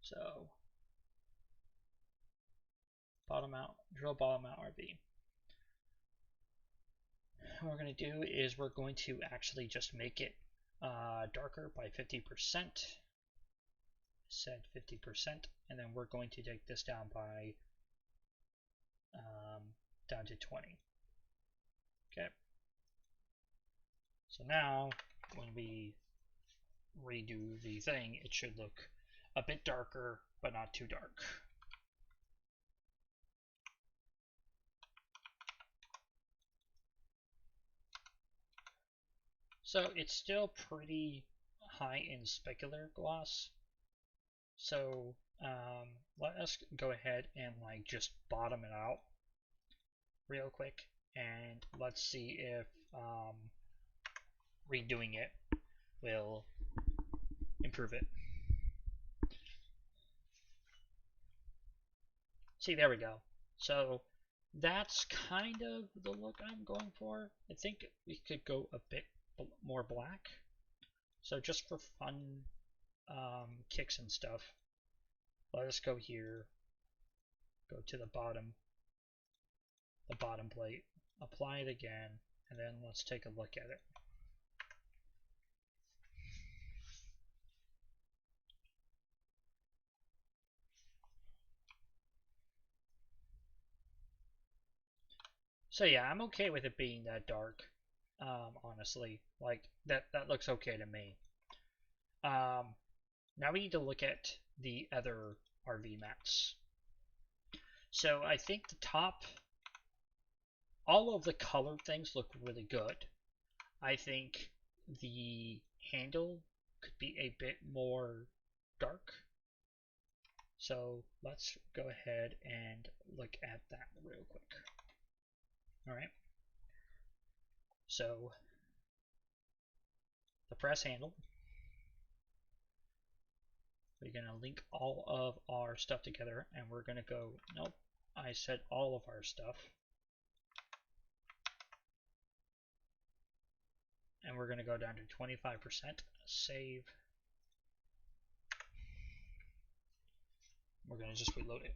So bottom mount, drill bottom mount RV. What we're going to do is we're going to actually just make it darker by 50%. Set 50%, and then we're going to take this down by down to 20. Okay. So now when we redo the thing, it should look a bit darker, but not too dark. So it's still pretty high in specular gloss. So let us go ahead and like just bottom it out real quick, and let's see if redoing it will improve it. See, there we go. So that's kind of the look I'm going for. I think we could go a bit more black. So just for fun kicks and stuff, let us go here, go to the bottom plate, apply it again, and then let's take a look at it. So yeah, I'm okay with it being that dark. Honestly, like that looks okay to me. Now we need to look at the other RV mats. So I think the top, all of the colored things look really good. I think the handle could be a bit more dark. So let's go ahead and look at that real quick. Alright. So the press handle, we're going to link all of our stuff together, and we're going to go, nope, I said all of our stuff. And we're going to go down to 25%, save. We're going to just reload it.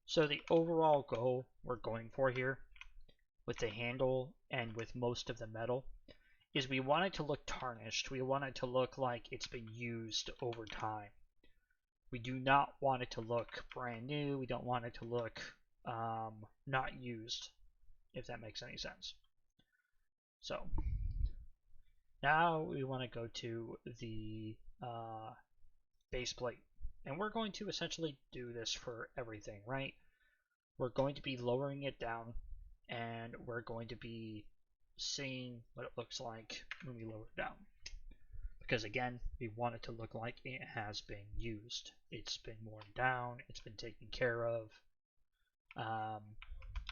So the overall goal we're going for here with the handle and with most of the metal is we want it to look tarnished. We want it to look like it's been used over time. We do not want it to look brand new. We don't want it to look not used, if that makes any sense. So now we want to go to the base plate. And we're going to essentially do this for everything, right? We're going to be lowering it down, and we're going to be seeing what it looks like when we lower it down. Because again, we want it to look like it has been used. It's been worn down, it's been taken care of.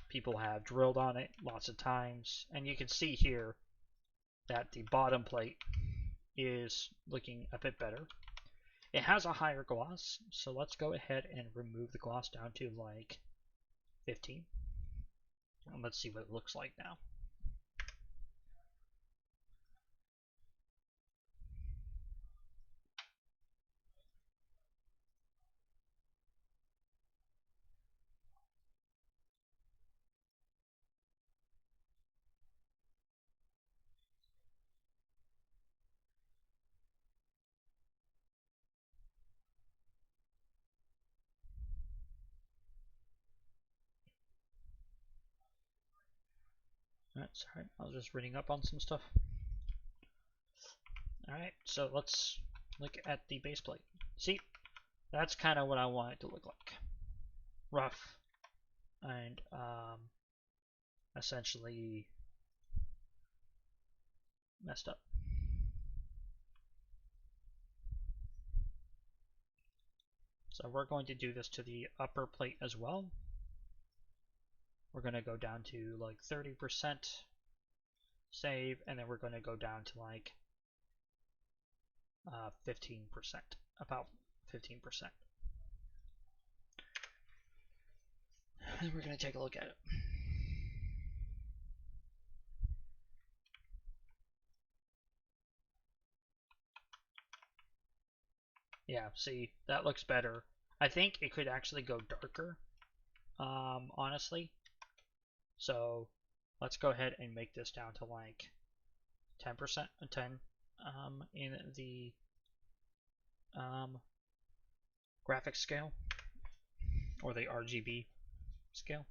People have drilled on it lots of times, and you can see here that the bottom plate is looking a bit better. It has a higher gloss, so let's go ahead and remove the gloss down to like 15. And let's see what it looks like now. Alright, sorry, I was just reading up on some stuff. Alright, so let's look at the base plate. See, that's kind of what I want it to look like. Rough and essentially messed up. So we're going to do this to the upper plate as well. We're going to go down to like 30% save, and then we're going to go down to like 15%, about 15%. And we're going to take a look at it. Yeah, see, that looks better. I think it could actually go darker, honestly. So let's go ahead and make this down to like 10%, 10 in the graphics scale, or the RGB scale.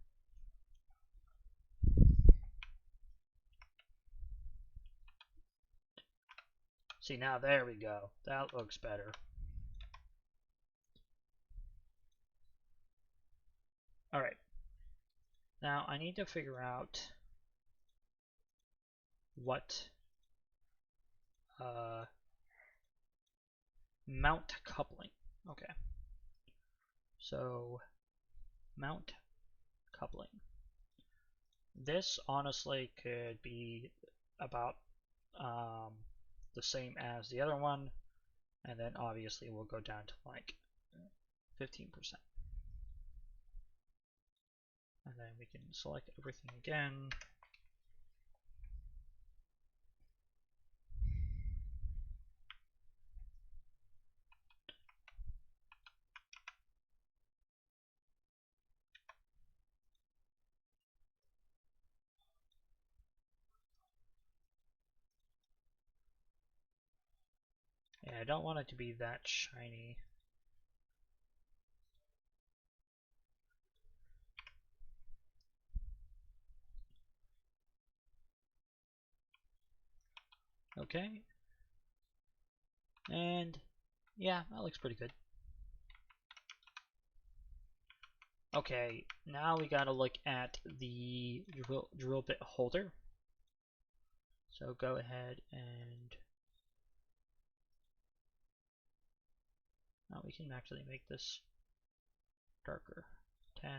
See, now there we go. That looks better. Alright. Now I need to figure out what mount coupling. Okay. So mount coupling. This honestly could be about the same as the other one, and then obviously we'll go down to like 15%. And then we can select everything again. Yeah, I don't want it to be that shiny. Okay. And yeah, that looks pretty good. Okay, now we gotta look at the drill bit holder. So go ahead and now we can actually make this darker. 10,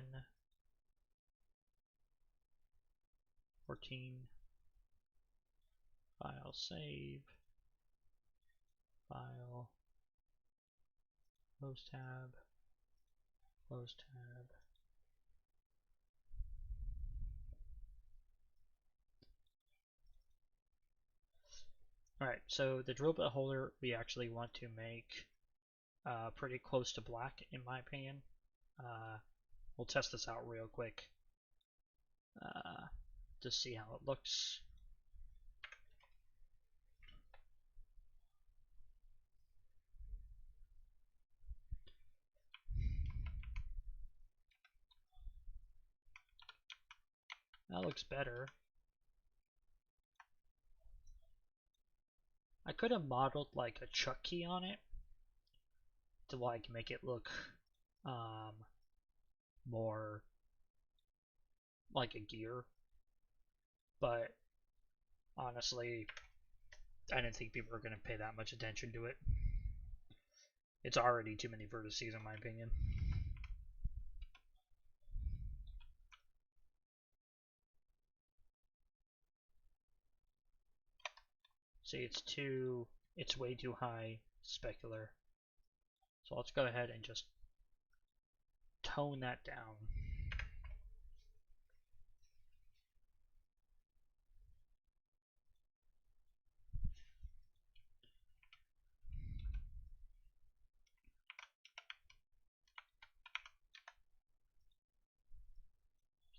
14, file save, file, close tab, close tab. Alright, so the drill bit holder we actually want to make pretty close to black in my opinion. We'll test this out real quick to see how it looks. That looks better. I could have modeled like a chuck key on it to like make it look more like a gear, but honestly I didn't think people were going to pay that much attention to it. It's already too many vertices in my opinion. See, it's way too high specular. So let's go ahead and just tone that down.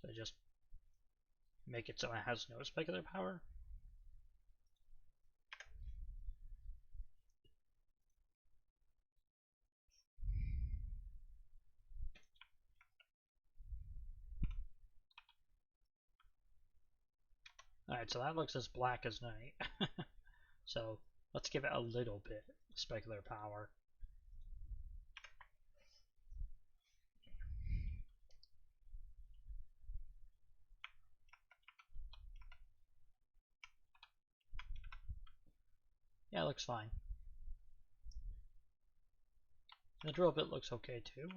So just make it so it has no specular power. Alright, so that looks as black as night. So let's give it a little bit of specular power. Yeah, it looks fine. The drill bit looks okay too.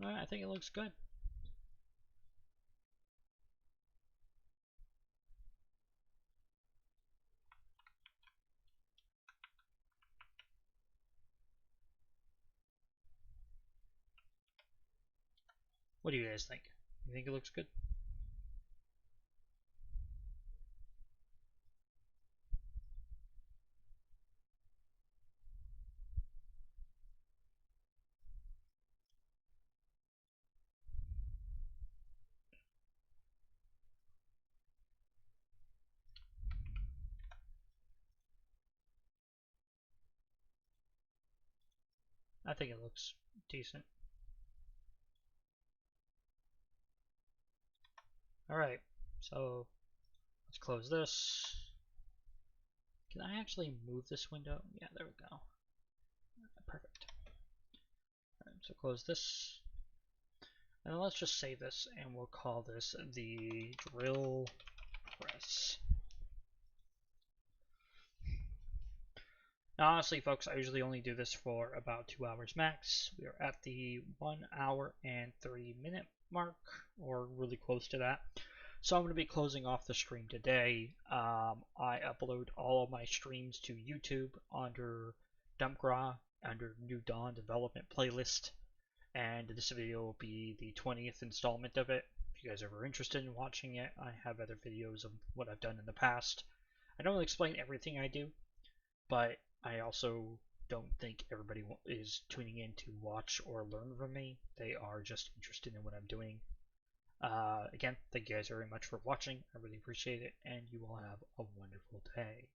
Alright, I think it looks good. What do you guys think? You think it looks good? I think it looks decent. Alright, so let's close this. Can I actually move this window? Yeah, there we go. Perfect. Alright, so close this. And let's just save this and we'll call this the drill press. Now, honestly, folks, I usually only do this for about 2 hours max. We are at the 1 hour and 30-minute mark, or really close to that. So I'm going to be closing off the stream today. I upload all of my streams to YouTube under Dumpgra, under New Dawn Development Playlist, and this video will be the 20th installment of it. If you guys are ever interested in watching it, I have other videos of what I've done in the past. I don't really explain everything I do, but I also don't think everybody is tuning in to watch or learn from me. They are just interested in what I'm doing. Again, thank you guys very much for watching. I really appreciate it, and you all have a wonderful day.